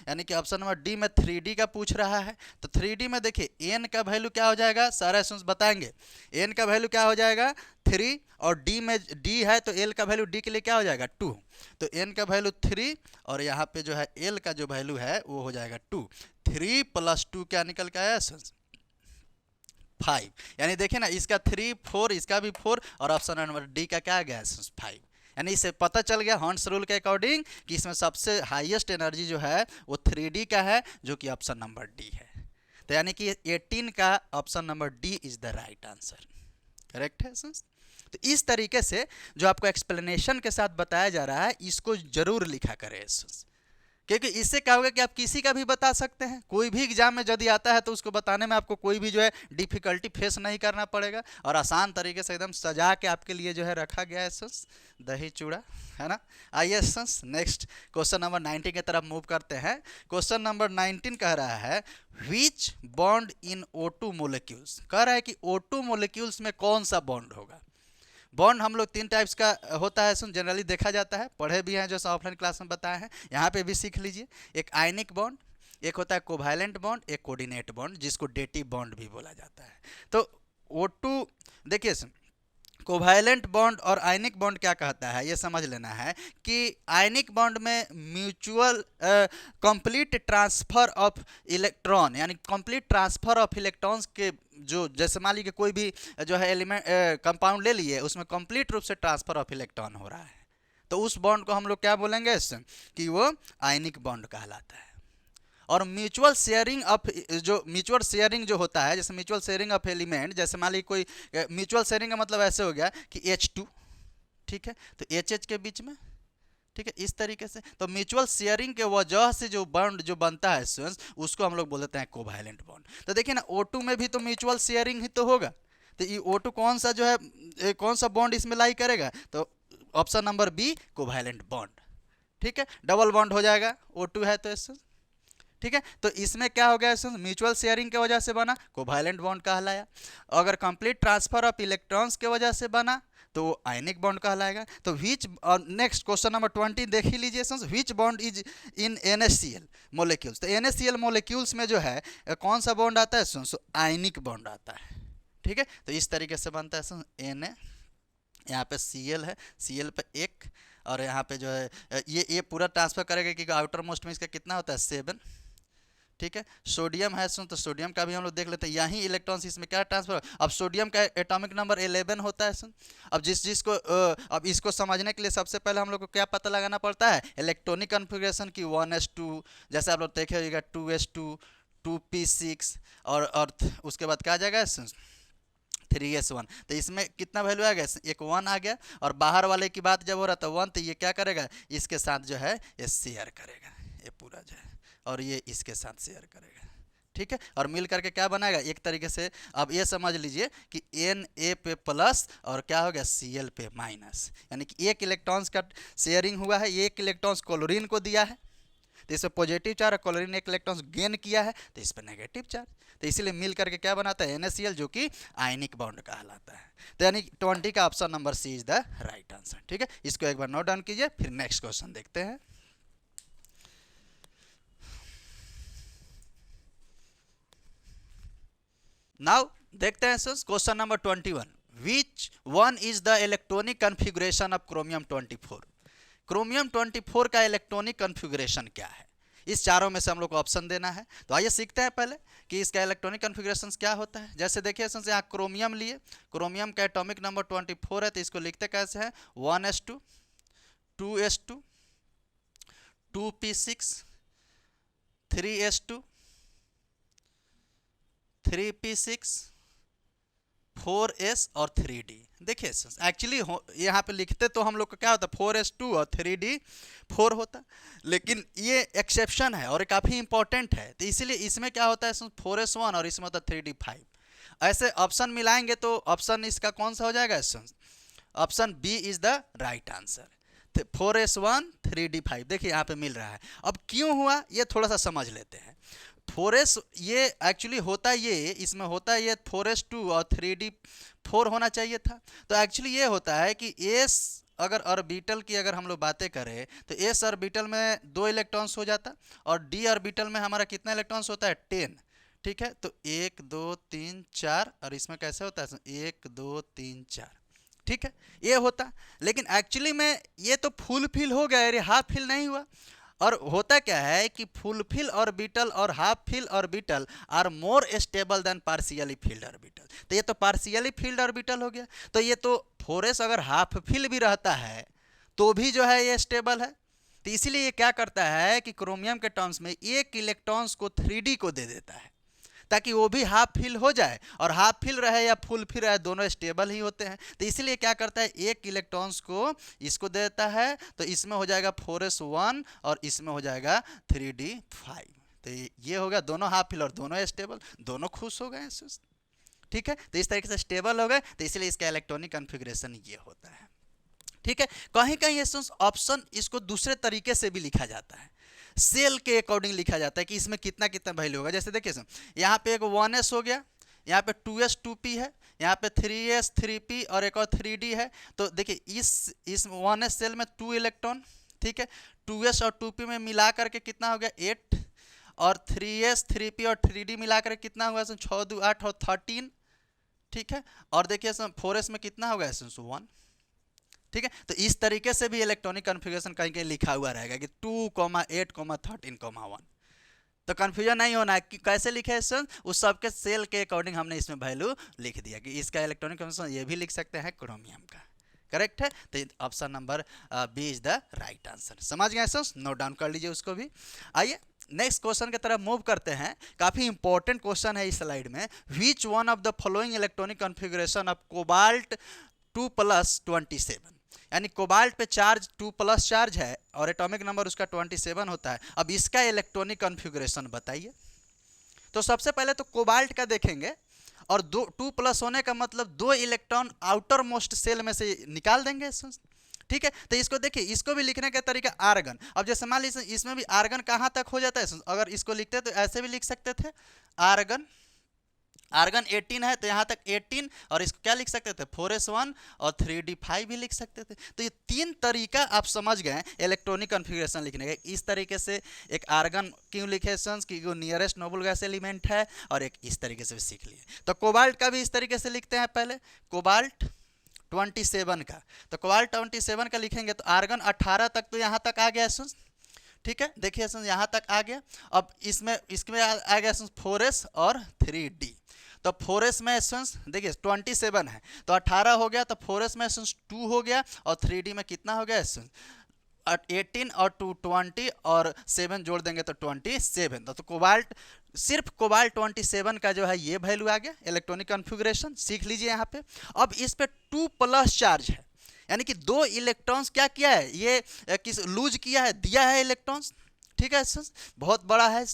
यानी कि ऑप्शन नंबर डी में 3D का पूछ रहा है। तो 3D में देखिए n का वैल्यू क्या हो जाएगा, सारे एसोंस बताएंगे। n का वैल्यू क्या हो जाएगा 3 और d में d है तो l का वैल्यू d के लिए क्या हो जाएगा 2, तो n का वैल्यू 3 और यहाँ पे जो है l का जो वैल्यू है वो हो जाएगा 2। 3 + 2 क्या निकल के आया एसोंस 5, यानी देखिए ना इसका 3 4 इसका भी 4 और ऑप्शन नंबर डी का क्या आ गया 5। यानी इससे पता चल गया हॉर्न्स रूल के अकॉर्डिंग कि इसमें सबसे हाईएस्ट एनर्जी जो है वो 3D का है जो कि ऑप्शन नंबर डी है। तो यानी कि 18 का option number D is the right answer, correct है। तो इस तरीके से जो आपको एक्सप्लेनेशन के साथ बताया जा रहा है इसको जरूर लिखा करें, क्योंकि इससे क्या होगा कि आप किसी का भी बता सकते हैं, कोई भी एग्जाम में यदि आता है तो उसको बताने में आपको कोई भी जो है डिफिकल्टी फेस नहीं करना पड़ेगा और आसान तरीके से एकदम सजा के आपके लिए जो है रखा गया है सस दही चूड़ा, है ना। आइए सस नेक्स्ट क्वेश्चन नंबर 19 की तरफ मूव करते हैं। क्वेश्चन नंबर 19 कह रहा है विच बॉन्ड इन O2 मोलिक्यूल्स, कह रहा है कि O2 मोलिक्यूल्स में कौन सा बॉन्ड होगा। बॉन्ड हम लोग 3 टाइप्स का होता है जनरली देखा जाता है, पढ़े भी हैं जो ऑफलाइन क्लास में बताए हैं, यहाँ पे भी सीख लीजिए। एक आयनिक बॉन्ड, एक होता है कोवैलेंट बॉन्ड, एक कोऑर्डिनेट बॉन्ड जिसको डेटिव बॉन्ड भी बोला जाता है। तो O2 देखिए कोवैलेंट बॉन्ड और आयनिक बॉन्ड क्या कहता है ये समझ लेना है कि आयनिक बॉन्ड में mutual complete transfer of electron, यानी कंप्लीट ट्रांसफर ऑफ इलेक्ट्रॉन्स के जो जैसे मान लीजिए कोई भी जो है एलिमेंट कंपाउंड ले लिए उसमें कंप्लीट रूप से ट्रांसफर ऑफ इलेक्ट्रॉन हो रहा है, तो उस बॉन्ड को हम लोग क्या बोलेंगे कि वो आयनिक बॉन्ड कहलाता है। और म्यूचुअल शेयरिंग जो होता है, जैसे म्यूचुअल शेयरिंग ऑफ एलिमेंट, जैसे मान लीजिए कोई म्यूचुअल शेयरिंग का मतलब ऐसे हो गया कि H2, ठीक है, तो HH के बीच में, ठीक है, इस तरीके से। तो म्यूचुअल शेयरिंग के वजह से जो बॉन्ड जो बनता है उसको हम लोग बोल देते हैं कोवैलेंट बॉन्ड। तो देखिए ना O2 में भी तो म्यूचुअल शेयरिंग ही तो होगा, तो ये O2 कौन सा जो है कौन सा बॉन्ड इसमें लाई करेगा, तो option number B covalent bond, ठीक है, डबल बॉन्ड हो जाएगा O2 है तो इससे, ठीक है। तो इसमें क्या हो गया म्यूचुअल शेयरिंग की वजह से बना कोवैलेंट बॉन्ड कहलाया। अगर कंप्लीट ट्रांसफर ऑफ इलेक्ट्रॉन्स की वजह से बना तो वो आयनिक बॉन्ड कहलाएगा। तो विच, नेक्स्ट क्वेश्चन नंबर 20 देख ही लीजिए विच bond is in NaCl molecules. तो NaCl मोलिक्यूल्स में जो है कौन सा बॉन्ड आता है आयनिक बॉन्ड आता है, ठीक है। तो इस तरीके से बनता है Na, यहाँ पे Cl है, Cl पे 1 और यहाँ पे जो है ये पूरा ट्रांसफर करेगा क्योंकि आउटर मोस्ट में इसका कितना होता है 7, ठीक है। सोडियम है तो सोडियम का भी हम लोग देख लेते हैं, यहीं इलेक्ट्रॉन्स इसमें क्या ट्रांसफर, अब सोडियम का एटॉमिक नंबर 11 होता है अब जिसको अब इसको समझने के लिए सबसे पहले हम लोग को क्या पता लगाना पड़ता है इलेक्ट्रॉनिक कन्फिग्रेशन की 1s2, जैसे आप लोग देखेगा 2s2 2p6 और उसके बाद क्या आ जाएगा 3s1। तो इसमें कितना वैल्यू आ गया, एक 1 आ गया और बाहर वाले की बात जब हो रहा था 1 तो ये क्या करेगा इसके साथ जो है ये शेयर करेगा, ये पूरा जो है और ये इसके साथ शेयर करेगा, ठीक है, और मिल करके क्या बनाएगा एक तरीके से। अब ये समझ लीजिए कि Na पे प्लस और क्या हो गया Cl पे माइनस, यानी कि एक इलेक्ट्रॉन्स का शेयरिंग हुआ है, एक इलेक्ट्रॉन्स क्लोरीन को दिया है तो इस पर पॉजिटिव चार्ज, क्लोरीन एक इलेक्ट्रॉन्स गेन किया है तो इस पर नेगेटिव चार्ज, तो इसीलिए मिल करके क्या बनाता है NaCl जो कि आयनिक बॉन्ड कहलाता है। तो यानी 20 का option number C is the right answer, ठीक है। इसको एक बार नोट डाउन कीजिए, फिर नेक्स्ट क्वेश्चन देखते हैं। नाउ देखते हैं question number 21, which one is the electronic configuration of chromium 24। Chromium 24 का इलेक्ट्रॉनिक कन्फिगुरेशन क्या है, इस चारों में से हम लोग को ऑप्शन देना है। तो आइए सीखते हैं पहले कि इसका इलेक्ट्रॉनिक कन्फिगुरेशन क्या होता है। जैसे देखिए यहाँ क्रोमियम लिए, क्रोमियम का एटॉमिक नंबर 24 है तो इसको लिखते कैसे हैं 1s2 2s2 2p6 3s2 3p6 4s और 3d। देखिए एक्चुअली यहाँ पे लिखते तो हम लोग का क्या होता, 4s2 और 3d 4 होता, लेकिन ये एक्सेप्शन है और काफ़ी इंपॉर्टेंट है, तो इसीलिए इसमें क्या होता है 4s1 और इसमें होता है 3d 5। ऐसे ऑप्शन मिलाएंगे तो ऑप्शन इसका कौन सा हो जाएगा, option B is the right answer. 4s1 3d 5 देखिए यहाँ पे मिल रहा है। अब क्यों हुआ ये थोड़ा सा समझ लेते हैं। 4s ये एक्चुअली होता ये, इसमें होता है ये 4s2 और 3d 4 होना चाहिए था। तो एक्चुअली ये होता है कि s अगर ऑर्बिटल की अगर हम लोग बातें करें तो s ऑर्बिटल में 2 इलेक्ट्रॉन्स हो जाता और d ऑर्बिटल में हमारा कितना इलेक्ट्रॉन्स होता है 10। ठीक है, तो 1 2 3 4 और इसमें कैसे होता है 1 2 3 4। ठीक है, ये होता, लेकिन एक्चुअली में ये तो फुल फिल हो गया, ये हाफ फिल नहीं हुआ। और होता क्या है कि फुलफिल ऑर्बिटल और half fill orbital are more stable than partially filled orbital. तो ये तो पार्शियली फील्ड ऑर्बिटल हो गया, तो ये तो 4s अगर हाफ फिल भी रहता है तो भी जो है ये स्टेबल है। तो इसीलिए ये क्या करता है कि क्रोमियम के टर्म्स में एक इलेक्ट्रॉन्स को 3d को दे देता है ताकि वो भी हाफ फिल हो जाए, और हाफ फिल रहे या फुल फिल रहे दोनों स्टेबल ही होते हैं। तो इसलिए क्या करता है एक इलेक्ट्रॉन्स को इसको दे देता है, तो इसमें हो जाएगा 4s1 और इसमें हो जाएगा 3d 5। तो ये हो गया दोनों हाफ फिल और दोनों स्टेबल, दोनों खुश हो गए। ठीक है, तो इस तरीके से स्टेबल हो गए, तो इसलिए इसका इलेक्ट्रॉनिक कॉन्फ़िगरेशन ये होता है। ठीक है, कहीं कहीं ऑप्शन इसको दूसरे तरीके से भी लिखा जाता है, सेल के अकॉर्डिंग लिखा जाता है कि इसमें कितना कितना वैल्यू होगा। जैसे देखिए यहाँ पे एक 1s हो गया, यहाँ पे 2s 2p है, यहाँ पे 3s 3p और एक और 3d है। तो देखिए इस 1s सेल में 2 इलेक्ट्रॉन, ठीक है, 2s और 2p में मिला करके कितना हो गया 8, और 3s 3p और 3d मिला करके कितना हुआ 6 2 8 और 13। ठीक है, और देखिए 4s में कितना होगा 1। ठीक है, तो इस तरीके से भी इलेक्ट्रॉनिक कॉन्फ़िगरेशन कहीं कहीं लिखा हुआ रहेगा कि 2, 8, 13, 1। तो कन्फ्यूजन नहीं होना है कि कैसे लिखे है, उस सबके सेल के अकॉर्डिंग हमने इसमें वैल्यू लिख दिया कि इसका इलेक्ट्रॉनिक कॉन्फ़िगरेशन ये भी लिख सकते हैं क्रोमियम का। करेक्ट है, तो option number B is the right answer. समझ गए सर, नोट डाउन कर लीजिए उसको भी। आइए नेक्स्ट क्वेश्चन की तरफ मूव करते हैं। काफ़ी इंपॉर्टेंट क्वेश्चन है इस स्लाइड में। Which one of the following electronic configuration of cobalt 2+27, यानी कोबाल्ट पे चार्ज 2+ चार्ज है और एटॉमिक नंबर उसका 27 होता है। अब इसका इलेक्ट्रॉनिक कॉन्फ़िगरेशन बताइए। तो सबसे पहले तो कोबाल्ट का देखेंगे, और 2+ होने का मतलब 2 इलेक्ट्रॉन आउटर मोस्ट सेल में से निकाल देंगे। ठीक है, तो इसको देखिए, इसको भी लिखने का तरीका आर्गन। अब जैसे मान लीजिए इसमें भी आर्गन कहाँ तक हो जाता है, अगर इसको लिखते तो ऐसे भी लिख सकते थे आर्गन 18 है तो यहाँ तक 18, और इसको क्या लिख सकते थे 4s1 और 3d 5 भी लिख सकते थे। तो ये 3 तरीका आप समझ गए इलेक्ट्रॉनिक कॉन्फ़िगरेशन लिखने का। इस तरीके से एक आर्गन क्यों लिखे कि वो नियरेस्ट नोबल गैस एलिमेंट है, और एक इस तरीके से भी सीख लिए। तो कोबाल्ट का भी इस तरीके से लिखते हैं। पहले कोबाल्ट 27 का, तो कोबाल्ट 27 का लिखेंगे तो आर्गन 18 तक तो यहाँ तक आ गया है। ठीक है, देखिए यहाँ तक आ गया। अब इसमें आ गया 4s और 3d। तो 4s में एसेंस देखिए 27 है तो 18 हो गया, तो 4s में एसेंस 2 हो गया, और 3d में कितना हो गया एसेंस 18 और 2 20 और 7 जोड़ देंगे तो 27। तो कोबाल्ट सिर्फ कोबाल्ट 27 का जो है ये वैल्यू आ गया इलेक्ट्रॉनिक कॉन्फ़िगरेशन। सीख लीजिए यहाँ पे। अब इस पे 2+ चार्ज है, यानी कि 2 इलेक्ट्रॉन्स क्या किया है, ये किस लूज किया है, दिया है इलेक्ट्रॉन्स। ठीक है, बहुत बड़ा है।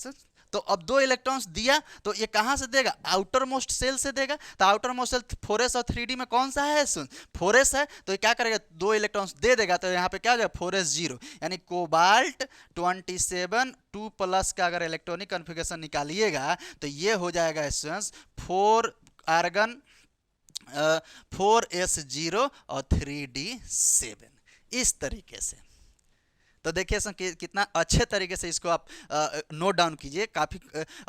तो अब 2 इलेक्ट्रॉन्स दिया तो ये कहाँ से देगा, आउटर मोस्ट सेल से देगा। तो आउटर मोस्ट सेल 4s और 3d में कौन सा है 4s है, तो ये क्या करेगा 2 इलेक्ट्रॉन्स दे देगा, तो यहाँ पे क्या हो जाएगा 4s 0, यानी कोबाल्ट 27 2+ का अगर इलेक्ट्रॉनिक कॉन्फ़िगरेशन निकालिएगा तो ये हो जाएगा 4 आर्गन 4s0 और 3d 7, इस तरीके से। तो देखिए सर कितना अच्छे तरीके से इसको आप नोट डाउन कीजिए। काफ़ी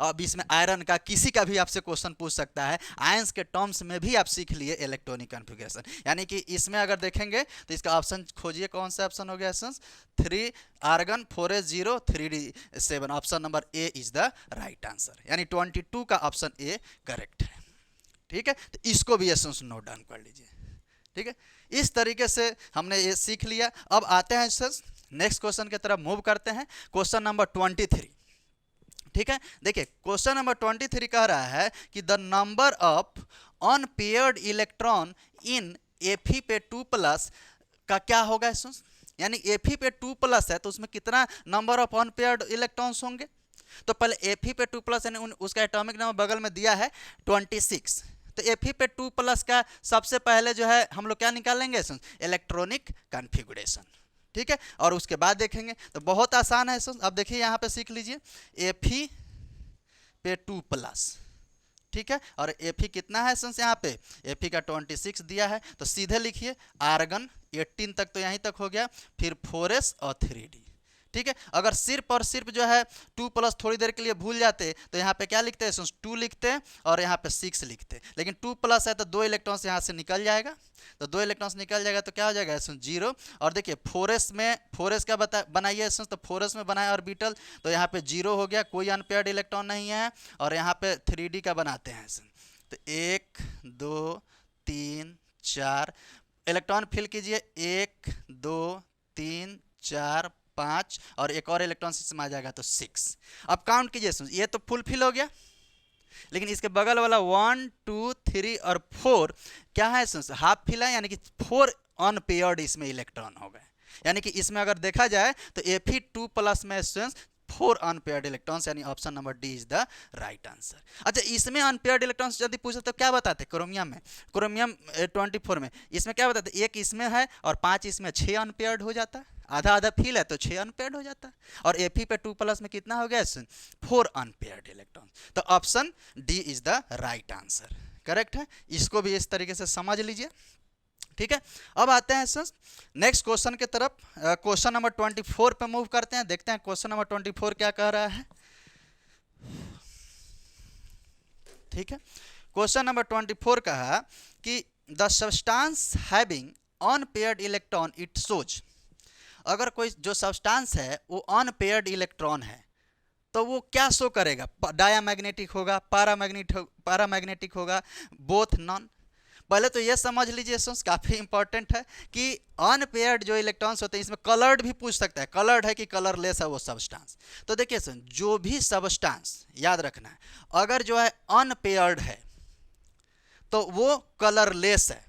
अब इसमें आयरन का किसी का भी आपसे क्वेश्चन पूछ सकता है, आयंस के टर्म्स में भी आप सीख लिए इलेक्ट्रॉनिक कॉन्फ़िगरेशन। यानी कि इसमें अगर देखेंगे तो इसका ऑप्शन खोजिए, कौन सा ऑप्शन हो गया sir 3 argon 4s0 3d 7, option number A is the right answer, यानी 22 का ऑप्शन ए करेक्ट है। ठीक है, तो इसको भी एसेंस नोट डाउन कर लीजिए। ठीक है, इस तरीके से हमने ये सीख लिया। अब आते हैं सर नेक्स्ट क्वेश्चन की तरफ मूव करते हैं। Question number 23। ठीक है, देखिए क्वेश्चन नंबर 23 कह रहा है कि the number of unpaired electron in Fe पे 2+ का क्या होगा इसमें, यानी Fe पे 2+ है तो उसमें कितना नंबर ऑफ अनपेयर्ड इलेक्ट्रॉन्स होंगे। तो पहले Fe पे 2+ यानी उसका एटॉमिक नंबर बगल में दिया है 26, तो Fe पे 2+ का सबसे पहले जो है हम लोग क्या निकालेंगे, इलेक्ट्रॉनिक कॉन्फ़िगरेशन। ठीक है, और उसके बाद देखेंगे तो बहुत आसान है। अब देखिए यहाँ पे सीख लीजिए Fe पे 2+, ठीक है, और Fe कितना है यहाँ पे, Fe का 26 दिया है, तो सीधे लिखिए आर्गन 18 तक, तो यहीं तक हो गया, फिर 4s और 3d। ठीक है, अगर सिर्फ और सिर्फ जो है 2+ थोड़ी देर के लिए भूल जाते तो यहाँ पे क्या लिखते हैं, 2 लिखते हैं और यहाँ पे 6 लिखते हैं, लेकिन 2+ है तो 2 इलेक्ट्रॉन्स यहाँ से निकल जाएगा, तो 2 इलेक्ट्रॉन्स निकल जाएगा तो क्या हो जाएगा, 0। और देखिए 4s क्या बनाइए, तो 4s में बनाए ऑर्बिटल, तो यहाँ पे 0 हो गया, कोई अनपेयर्ड इलेक्ट्रॉन नहीं है। और यहाँ पे 3d का बनाते हैं, तो 1 2 3 4 इलेक्ट्रॉन फिल कीजिए, 1 2 3 4 5 और एक और इलेक्ट्रॉन इसमें आ जाएगा तो 6। अब काउंट कीजिए, ये तो फुल फिल हो गया, लेकिन इसके बगल वाला 1 2 3 और 4 क्या है, हाफ फिल है, यानी कि 4 अनपेयर्ड इसमें इलेक्ट्रॉन हो गए। यानी कि इसमें अगर देखा जाए तो Fe2+ में 4 अनपेयर्ड इलेक्ट्रॉन्स, यानी option number D is the right answer. अच्छा, इसमें अनपेयर्ड इलेक्ट्रॉन्स यदि पूछे तो क्या बताते, क्रोमियम में, क्रोमियम 24 में इसमें क्या बताते, 1 इसमें है और 5 इसमें, 6 अनपेयर्ड हो जाता है, आधा आधा फील है तो 6 अनपेयर्ड हो जाता है। और Fe पे 2+ में कितना हो गया, 4 अनपेयर्ड इलेक्ट्रॉन, तो option D is the right answer, correct है। इसको भी इस तरीके से समझ लीजिए। ठीक है, अब आते हैं नेक्स्ट क्वेश्चन की तरफ। क्वेश्चन नंबर 24 पे मूव करते हैं, देखते हैं क्वेश्चन नंबर 24 क्या कह रहा है। ठीक है, क्वेश्चन नंबर 24 कहा कि the substance having unpaired electron it shows, अगर कोई जो सब्सटेंस है वो अनपेयर्ड इलेक्ट्रॉन है तो वो क्या शो करेगा, डायामैग्नेटिक होगा, पैरामैग्नेटिक होगा, बोथ नॉन। पहले तो ये समझ लीजिए, काफ़ी इंपॉर्टेंट है कि अनपेयर्ड जो इलेक्ट्रॉन्स होते हैं इसमें कलर्ड भी पूछ सकता है, कलर्ड है कि कलरलेस है वो सब्सटेंस। तो देखिए जो भी सब्सटेंस, याद रखना है, अगर जो है अनपेयर्ड है तो वो कलरलेस है,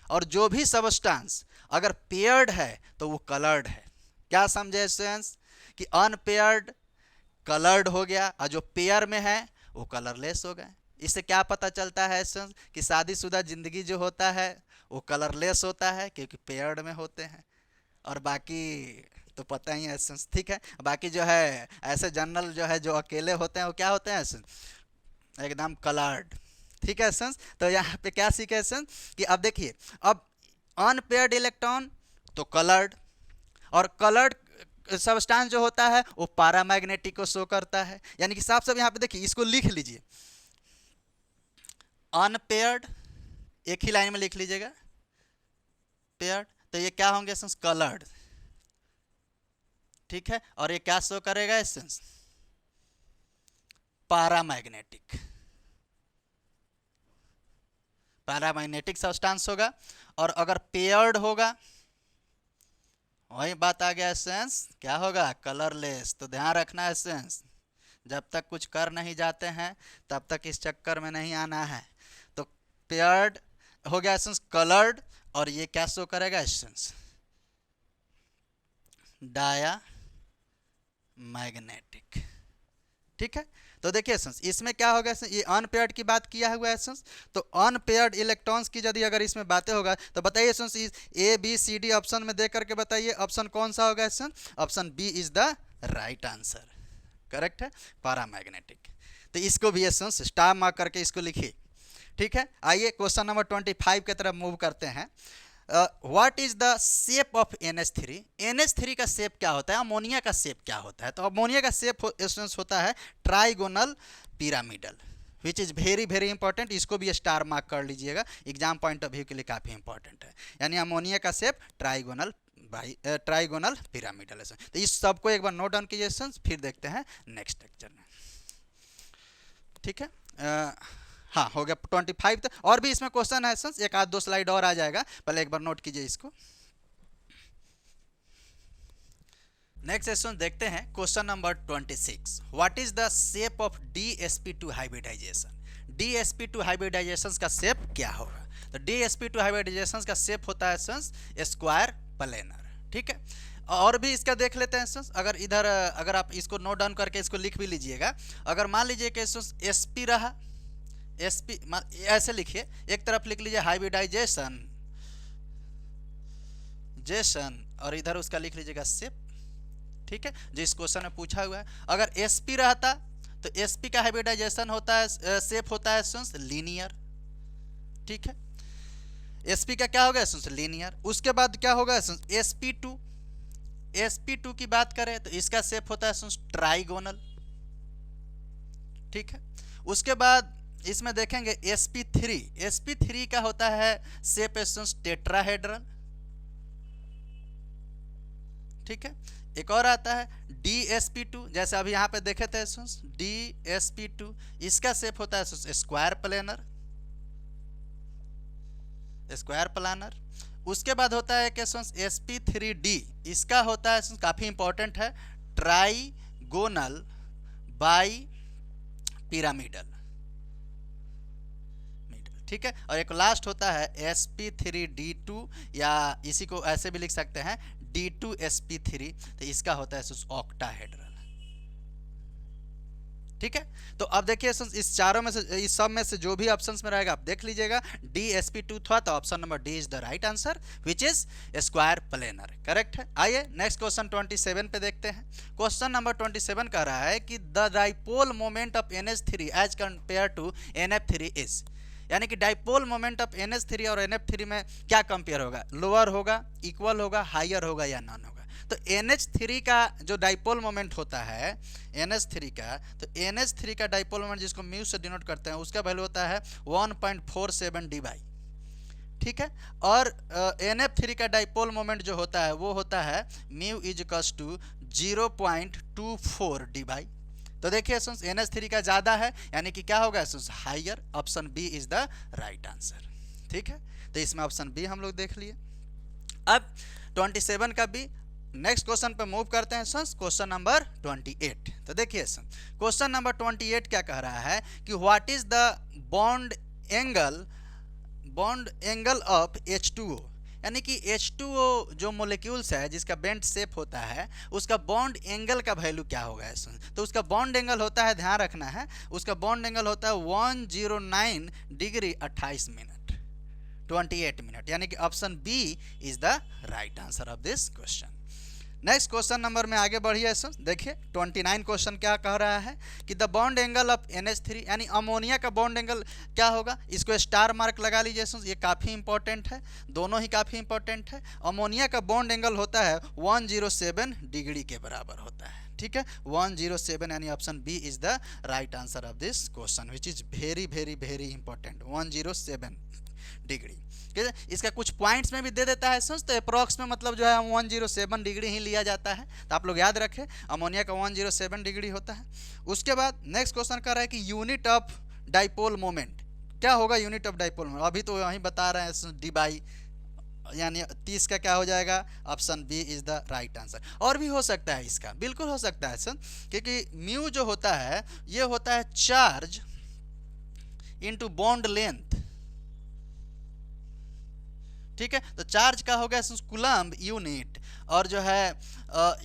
और जो भी सब्सटेंस अगर पेयर्ड है तो वो कलर्ड है। क्या समझे स्टूडेंट्स, कि अनपेयर्ड कलर्ड हो गया और जो पेयर में है वो कलरलेस हो गए। इससे क्या पता चलता है कि शादीशुदा जिंदगी जो होता है वो कलरलेस होता है क्योंकि पेयर्ड में होते हैं, और बाकी तो पता ही है। ठीक है, बाकी जो है ऐसे जनरल जो है जो अकेले होते हैं वो क्या होते हैं, एकदम कलर्ड। ठीक है तो यहाँ पे क्या सीखे कि अब देखिए, अब अनपेयर्ड इलेक्ट्रॉन तो कलर्ड, और कलर्ड सब्सटेंस जो होता है वो पैरामैग्नेटिक को शो करता है। यानी कि साफ साफ यहाँ पे देखिए, इसको लिख लीजिए, अनपेयर्ड एक ही लाइन में लिख लीजिएगा, पेयर्ड, तो ये क्या होंगे, कलर्ड। ठीक है, और ये क्या शो करेगा, पैरामैग्नेटिक, पैरामैग्नेटिक सब्सटेंस होगा। और अगर पेयर्ड होगा, वही बात आ गया क्या होगा, कलरलेस। तो ध्यान रखना है जब तक कुछ कर नहीं जाते हैं तब तक इस चक्कर में नहीं आना है। तो पेयर्ड हो गया कलर्ड, और ये क्या शो करेगा, डाया मैग्नेटिक। ठीक है, तो देखिए इसमें क्या होगा, ये अनपेयर्ड की बात किया हुआ है तो अनपेयर्ड इलेक्ट्रॉन्स की यदि अगर इसमें बातें होगा तो बताइए A B C D option में दे करके बताइए ऑप्शन कौन सा होगा, option B is the right answer, correct है, पैरामैग्नेटिक। तो इसको भी स्टार मार्क करके इसको लिखिए। ठीक है, आइए क्वेश्चन नंबर 25 की तरफ मूव करते हैं। What is the shape of NH3, NH3 का शेप क्या होता है, अमोनिया का शेप क्या होता है। तो अमोनिया का शेप होता है trigonal pyramidal, which is very very important. इसको भी स्टार मार्क कर लीजिएगा, एग्जाम पॉइंट ऑफ व्यू के लिए काफ़ी इंपॉर्टेंट है। यानी अमोनिया का शेप ट्राइगोनल पिरामिडल है। तो इस सबको एक बार नोट डाउन कीजिए, फिर देखते हैं नेक्स्ट लेक्चर में। ठीक है, हाँ हो गया 25 तक। और भी इसमें क्वेश्चन है, एक आध दो स्लाइड और आ जाएगा, पहले एक बार नोट कीजिए इसको। नेक्स्ट क्वेश्चन देखते हैं, question number 26। What is the shape of DsP2 hybridisation? DsP2 hybridisation का शेप क्या होगा? तो DsP2 हाइब्रिडाइजेशन का शेप होता है स्क्वायर प्लेनर। ठीक है, और भी इसका देख लेते हैं। अगर इधर अगर आप इसको नोट डाउन करके इसको लिख भी लीजिएगा, अगर मान लीजिए कि SP रहा, SP ऐसे लिखिए, एक तरफ लिख लीजिए हाइब्रिडाइजेशन और इधर उसका लिख लीजिएगा शेप। ठीक है, जो इस क्वेश्चन में पूछा हुआ है। अगर SP रहता तो SP का हाइब्रिडाइजेशन होता है, शेप होता है लीनियर। ठीक है, SP का क्या होगा? लीनियर। उसके बाद क्या होगा? SP2। SP2 की बात करें तो इसका शेप होता है ट्राइगोनल। ठीक है, उसके बाद इसमें देखेंगे SP3। SP3 का होता है शेप टेट्राहेड्रल। ठीक है, एक और आता है DsP2, जैसे अभी यहाँ पे देखे थे DsP2, इसका शेप होता है स्क्वायर प्लानर। उसके बाद होता है कि SP3D, इसका होता है काफी इंपॉर्टेंट है, ट्राइगोनल बाई पिरामिडल। ठीक है, और एक लास्ट होता है SP3D2, या इसी को ऐसे भी लिख सकते हैं D2SP3, तो इसका होता है ऑक्टाहेड्रल। ठीक है, तो अब देखिए इस चारों में से, इस सब में से जो भी ऑप्शंस में रहेगा आप देख लीजिएगा। DsP2 था तो option number D is the right answer, which is square planar. Correct है। आइए नेक्स्ट क्वेश्चन 27 पे देखते हैं। क्वेश्चन नंबर 27 कह रहा है कि the dipole moment of NH3 as compare to NF3 is, यानी कि डाइपोल मोमेंट ऑफ NH3 और NF3 में क्या कंपेयर होगा? लोअर होगा, इक्वल होगा, हायर होगा या नॉन होगा? तो NH3 का जो डाइपोल मोमेंट होता है NH3 का, तो NH3 का डाइपोल मोमेंट जिसको म्यू से डिनोट करते हैं, उसका वैल्यू होता है 1.47 डी बाई। ठीक है, और NF3 का डाइपोल मोमेंट जो होता है वो होता है mu is equals to 0.24 debye. तो देखिए NH3 का ज्यादा है, यानी कि क्या होगा? Higher. Option B is the right answer. ठीक है, तो इसमें ऑप्शन बी हम लोग देख लिए। अब 27 का बी। नेक्स्ट क्वेश्चन पे मूव करते हैं क्वेश्चन नंबर 28। तो देखिए क्वेश्चन नंबर 28 क्या कह रहा है कि what is the bond angle of H2O, यानी कि H2O जो मोलिक्यूल्स है जिसका बेंट शेप होता है, उसका बॉन्ड एंगल का वैल्यू क्या होगा? तो उसका बॉन्ड एंगल होता है, ध्यान रखना है, उसका बॉन्ड एंगल होता है 109 डिग्री 28 मिनट 28 मिनट, यानी कि option B is the right answer of this question. Next question number में आगे बढ़िए। देखिए 29 क्वेश्चन क्या कह रहा है कि the bond angle of NH3, यानी अमोनिया का बॉन्ड एंगल क्या होगा? इसको स्टार मार्क लगा लीजिए, ये काफ़ी इंपॉर्टेंट है, दोनों ही काफ़ी इंपॉर्टेंट है। अमोनिया का बॉन्ड एंगल होता है 107 डिग्री के बराबर होता है। ठीक है, 107, यानी option B is the right answer of this question, which is very very very important. 107 degree. इसका कुछ पॉइंट्स में भी दे देता है तो अप्रॉक्स में मतलब जो है 107 डिग्री ही लिया जाता है, तो आप लोग याद रखें अमोनिया का 107 डिग्री होता है। उसके बाद नेक्स्ट क्वेश्चन कर रहा है कि यूनिट ऑफ डाइपोल मोमेंट क्या होगा? यूनिट ऑफ डाइपोल मोमेंट अभी तो वहीं बता रहे हैं डी बाई, यानी 30 का क्या हो जाएगा? Option B is the right answer. और भी हो सकता है, इसका बिल्कुल हो सकता है सर, क्योंकि म्यू जो होता है ये होता है चार्ज इनटू बॉन्ड लेंथ। ठीक है, तो चार्ज का होगा कूलम्ब यूनिट, और जो है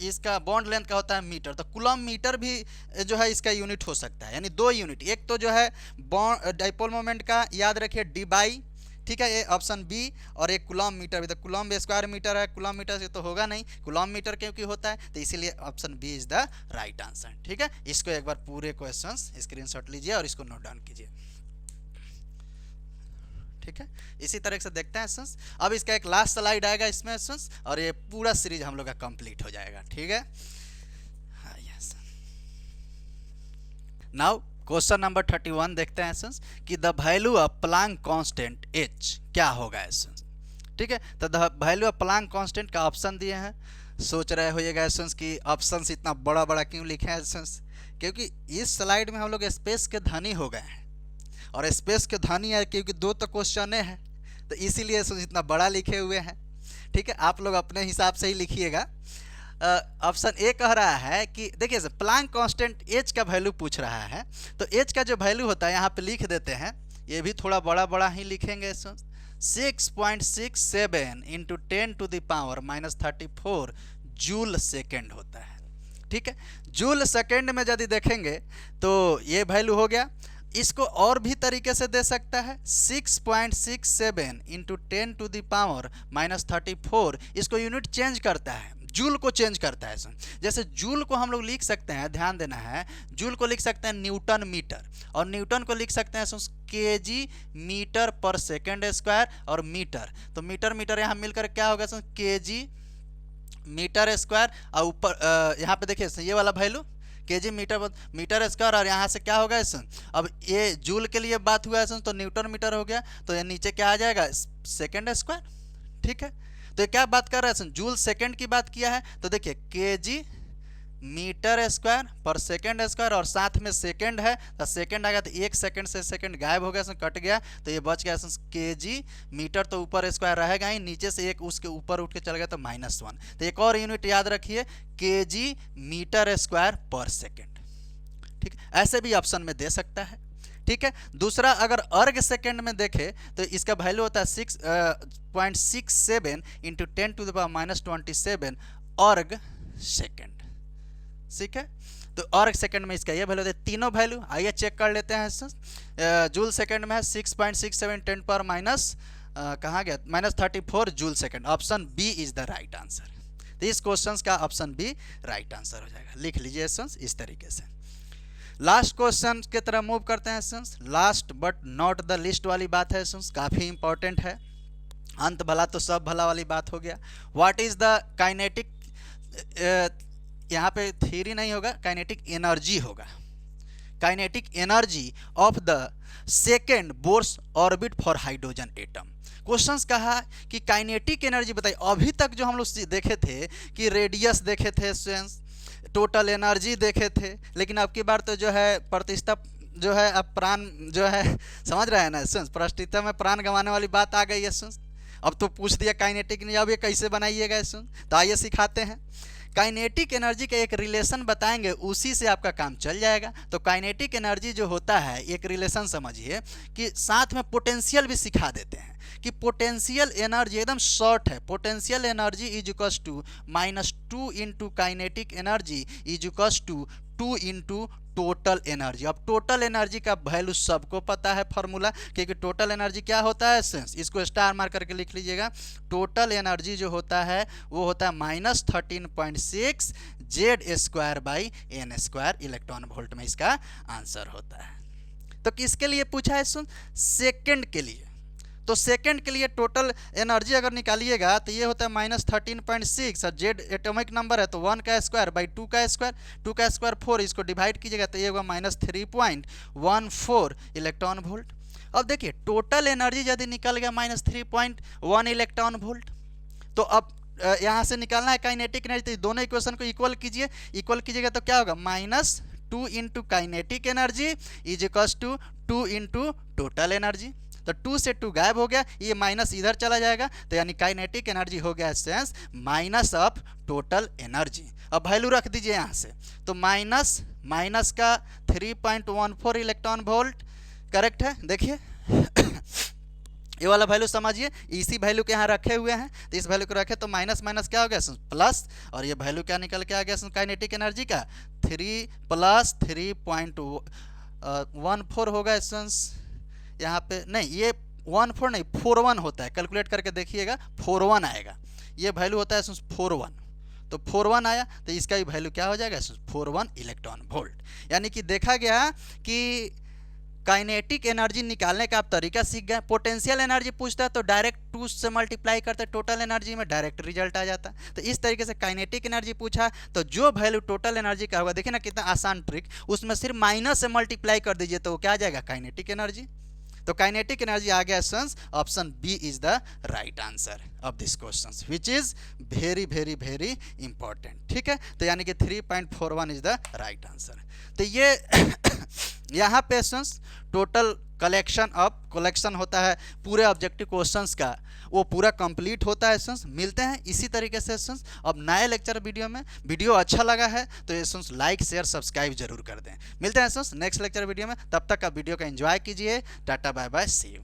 इसका बॉन्ड लेंथ का होता है मीटर, तो कूलम्ब मीटर भी जो है इसका यूनिट हो सकता है, यानी दो यूनिट। एक तो जो है बॉन्ड डाइपोल मोमेंट का याद रखिए डी बाई, ठीक है, ये ऑप्शन बी, और एक कूलम्ब मीटर भी, तो कूलम्ब स्क्वायर मीटर है, कूलम्ब मीटर से तो होगा नहीं, कूलम्ब मीटर क्योंकि होता है, तो इसीलिए option B is the right answer. ठीक है, इसको एक बार पूरे क्वेश्चंस स्क्रीनशॉट लीजिए और इसको नोट डाउन कीजिए। ठीक है, इसी तरह से देखते हैं अब इसका एक लास्ट स्लाइड आएगा इसमें और ये पूरा सीरीज हम लोग का कंप्लीट हो जाएगा। ठीक है, नाउ क्वेश्चन नंबर 31 देखते हैं कि the value of Planck constant H क्या होगा? ठीक है, तो the value of Planck constant का ऑप्शन दिए हैं। सोच रहे होइएगा कि ऑप्शन इतना बड़ा बड़ा क्यों लिखे हैं, क्योंकि इस स्लाइड में हम लोग स्पेस के धनी हो गए हैं, और स्पेस के धनी है क्योंकि दो तो क्वेश्चन है, तो इसीलिए इतना बड़ा लिखे हुए हैं। ठीक है, आप लोग अपने हिसाब से ही लिखिएगा। ऑप्शन ए कह रहा है कि देखिए प्लैंक कांस्टेंट एच का वैल्यू पूछ रहा है, तो एच का जो वैल्यू होता है यहाँ पे लिख देते हैं, ये भी थोड़ा बड़ा बड़ा ही लिखेंगे। 6.67 इंटू 10⁻⁻34 जूल सेकेंड होता है। ठीक है, जूल सेकेंड में यदि देखेंगे तो ये वैल्यू हो गया। इसको और भी तरीके से दे सकता है, 6.67 इंटू 10⁻⁻34, इसको यूनिट चेंज करता है, जूल को चेंज करता है। जैसे जूल को हम लोग लिख सकते हैं, ध्यान देना है, जूल को लिख सकते हैं न्यूटन मीटर, और न्यूटन को लिख सकते हैं केजी मीटर पर सेकेंड स्क्वायर, और मीटर तो मीटर मीटर यहाँ मिलकर क्या होगा केजी मीटर स्क्वायर, और ऊपर यहाँ पे देखिए ये वाला वैल्यू केजी मीटर स्क्वायर, और यहाँ से क्या होगा अब ये जूल के लिए बात हुआ है तो न्यूटन मीटर हो गया, तो ये नीचे क्या आ जाएगा सेकेंड स्क्वायर। ठीक है, तो ये क्या बात कर रहा है जूल सेकेंड की बात किया है, तो देखिए केजी मीटर स्क्वायर पर सेकेंड स्क्वायर, और साथ में सेकेंड है तो सेकेंड आ गया, तो एक सेकेंड से सेकेंड गायब हो गया, कट गया, तो ये बच गया केजी मीटर, तो ऊपर स्क्वायर रहेगा ही, नीचे से एक उसके ऊपर उठ के चल गया तो -1। तो एक और यूनिट याद रखिए, केजी मीटर स्क्वायर पर सेकेंड। ठीक, ऐसे भी ऑप्शन में दे सकता है। ठीक है, दूसरा अगर अर्ग सेकेंड में देखे तो इसका वैल्यू होता है 6.67 इंटू 10⁻⁻27 अर्ग सेकेंड। ठीक है, तो अर्ग सेकंड में इसका ये वैल्यू होता है, तीनों वैल्यू आइए चेक कर लेते हैं। जूल सेकंड में है 6.67 10 पर माइनस कहाँ गया -34 joule second, option B is the right answer. तो इस क्वेश्चन का ऑप्शन बी राइट आंसर हो जाएगा, लिख लीजिए इस तरीके से। लास्ट क्वेश्चन की तरफ मूव करते हैं। Last but not the list वाली बात है, काफ़ी इंपॉर्टेंट है, अंत भला तो सब भला वाली बात हो गया। व्हाट इज द काइनेटिक, यहाँ पे थ्योरी नहीं होगा, काइनेटिक एनर्जी होगा, kinetic energy of the second Bohr's orbit for hydrogen atom. Questions कहा कि काइनेटिक एनर्जी बताइए। अभी तक जो हम लोग देखे थे कि रेडियस देखे थे, टोटल एनर्जी देखे थे, लेकिन अब की बार तो जो है प्रतिष्ठा जो है, अब प्राण जो है, समझ रहे हैं ना, प्रतिष्ठा में प्राण गंवाने वाली बात आ गई है। अब तो पूछ दिया काइनेटिक एनर्जी, अब ये कैसे बनाइएगा, तो आइए सिखाते हैं। काइनेटिक एनर्जी का एक रिलेशन बताएंगे, उसी से आपका काम चल जाएगा। तो काइनेटिक एनर्जी जो होता है, एक रिलेशन समझिए कि साथ में पोटेंशियल भी सिखा देते हैं कि पोटेंशियल एनर्जी एकदम शॉर्ट है, potential energy is equals to -2 into kinetic energy is equals to 2 into total energy. अब टोटल एनर्जी का वैल्यू सबको पता है फॉर्मूला, क्योंकि टोटल एनर्जी क्या होता है, इसको स्टार मार करके लिख लीजिएगा। टोटल एनर्जी जो होता है वो होता है -13.6 Z²/n² इलेक्ट्रॉन वोल्ट में इसका आंसर होता है। तो किसके लिए पूछा है, सेकेंड के लिए। तो सेकेंड के लिए टोटल एनर्जी अगर निकालिएगा तो ये होता है -13.6, और जेड एटॉमिक नंबर है तो 1 का स्क्वायर बाई 2 का स्क्वायर, 2 का स्क्वायर 4, इसको डिवाइड कीजिएगा तो ये होगा -3.14 इलेक्ट्रॉन वोल्ट। अब देखिए टोटल एनर्जी यदि निकल गया -3.1 इलेक्ट्रॉन वोल्ट, तो अब यहाँ से निकालना है काइनेटिक एनर्जी, तो दोनों इक्वेशन को इक्वल कीजिए, इक्वल कीजिएगा तो क्या होगा -2 into kinetic energy is equals to 2 into total energy. तो 2 से 2 गायब हो गया, ये माइनस इधर चला जाएगा, तो यानी काइनेटिक एनर्जी हो गया sense minus of total energy. अब वैल्यू रख दीजिए यहाँ से, तो माइनस का 3.14 इलेक्ट्रॉन वोल्ट करेक्ट है। देखिए ये वाला वैल्यू समझिए, इसी वैल्यू के यहाँ रखे हुए हैं, तो इस वैल्यू को रखे तो माइनस माइनस क्या हो गया प्लस, और ये वैल्यू क्या निकल के आ गया काइनेटिक एनर्जी का 3 + 3.14 होगा यहाँ पे, नहीं ये 14 नहीं 41 होता है, कैलकुलेट करके देखिएगा 41 आएगा, ये वैल्यू होता है 41, तो 41 आया, तो इसका भी वैल्यू क्या हो जाएगा 41 इलेक्ट्रॉन वोल्ट। यानी कि देखा गया कि काइनेटिक एनर्जी निकालने का आप तरीका सीख गए। पोटेंशियल एनर्जी पूछता है तो डायरेक्ट 2 से मल्टीप्लाई करते टोटल एनर्जी में, डायरेक्ट रिजल्ट आ जाता है। तो इस तरीके से काइनेटिक एनर्जी पूछा तो जो वैल्यू टोटल एनर्जी का होगा, देखिए ना कितना आसान ट्रिक, उसमें सिर्फ माइनस से मल्टीप्लाई कर दीजिए तो क्या आ जाएगा काइनेटिक एनर्जी। तो काइनेटिक एनर्जी आ गया sons, option B is the right answer of this question, which is very very very important. ठीक है, तो यानी कि 3.41 इज द राइट आंसर। तो ये यहाँ पे सन्स टोटल कलेक्शन होता है पूरे ऑब्जेक्टिव क्वेश्चंस का, वो पूरा कंप्लीट होता है स्टूडेंट्स। मिलते हैं इसी तरीके से स्टूडेंट्स अब नए लेक्चर वीडियो में। वीडियो अच्छा लगा है तो स्टूडेंट्स लाइक शेयर सब्सक्राइब जरूर कर दें। मिलते हैं स्टूडेंट्स नेक्स्ट लेक्चर वीडियो में, तब तक आप वीडियो का एंजॉय कीजिए। Tata bye bye, see you.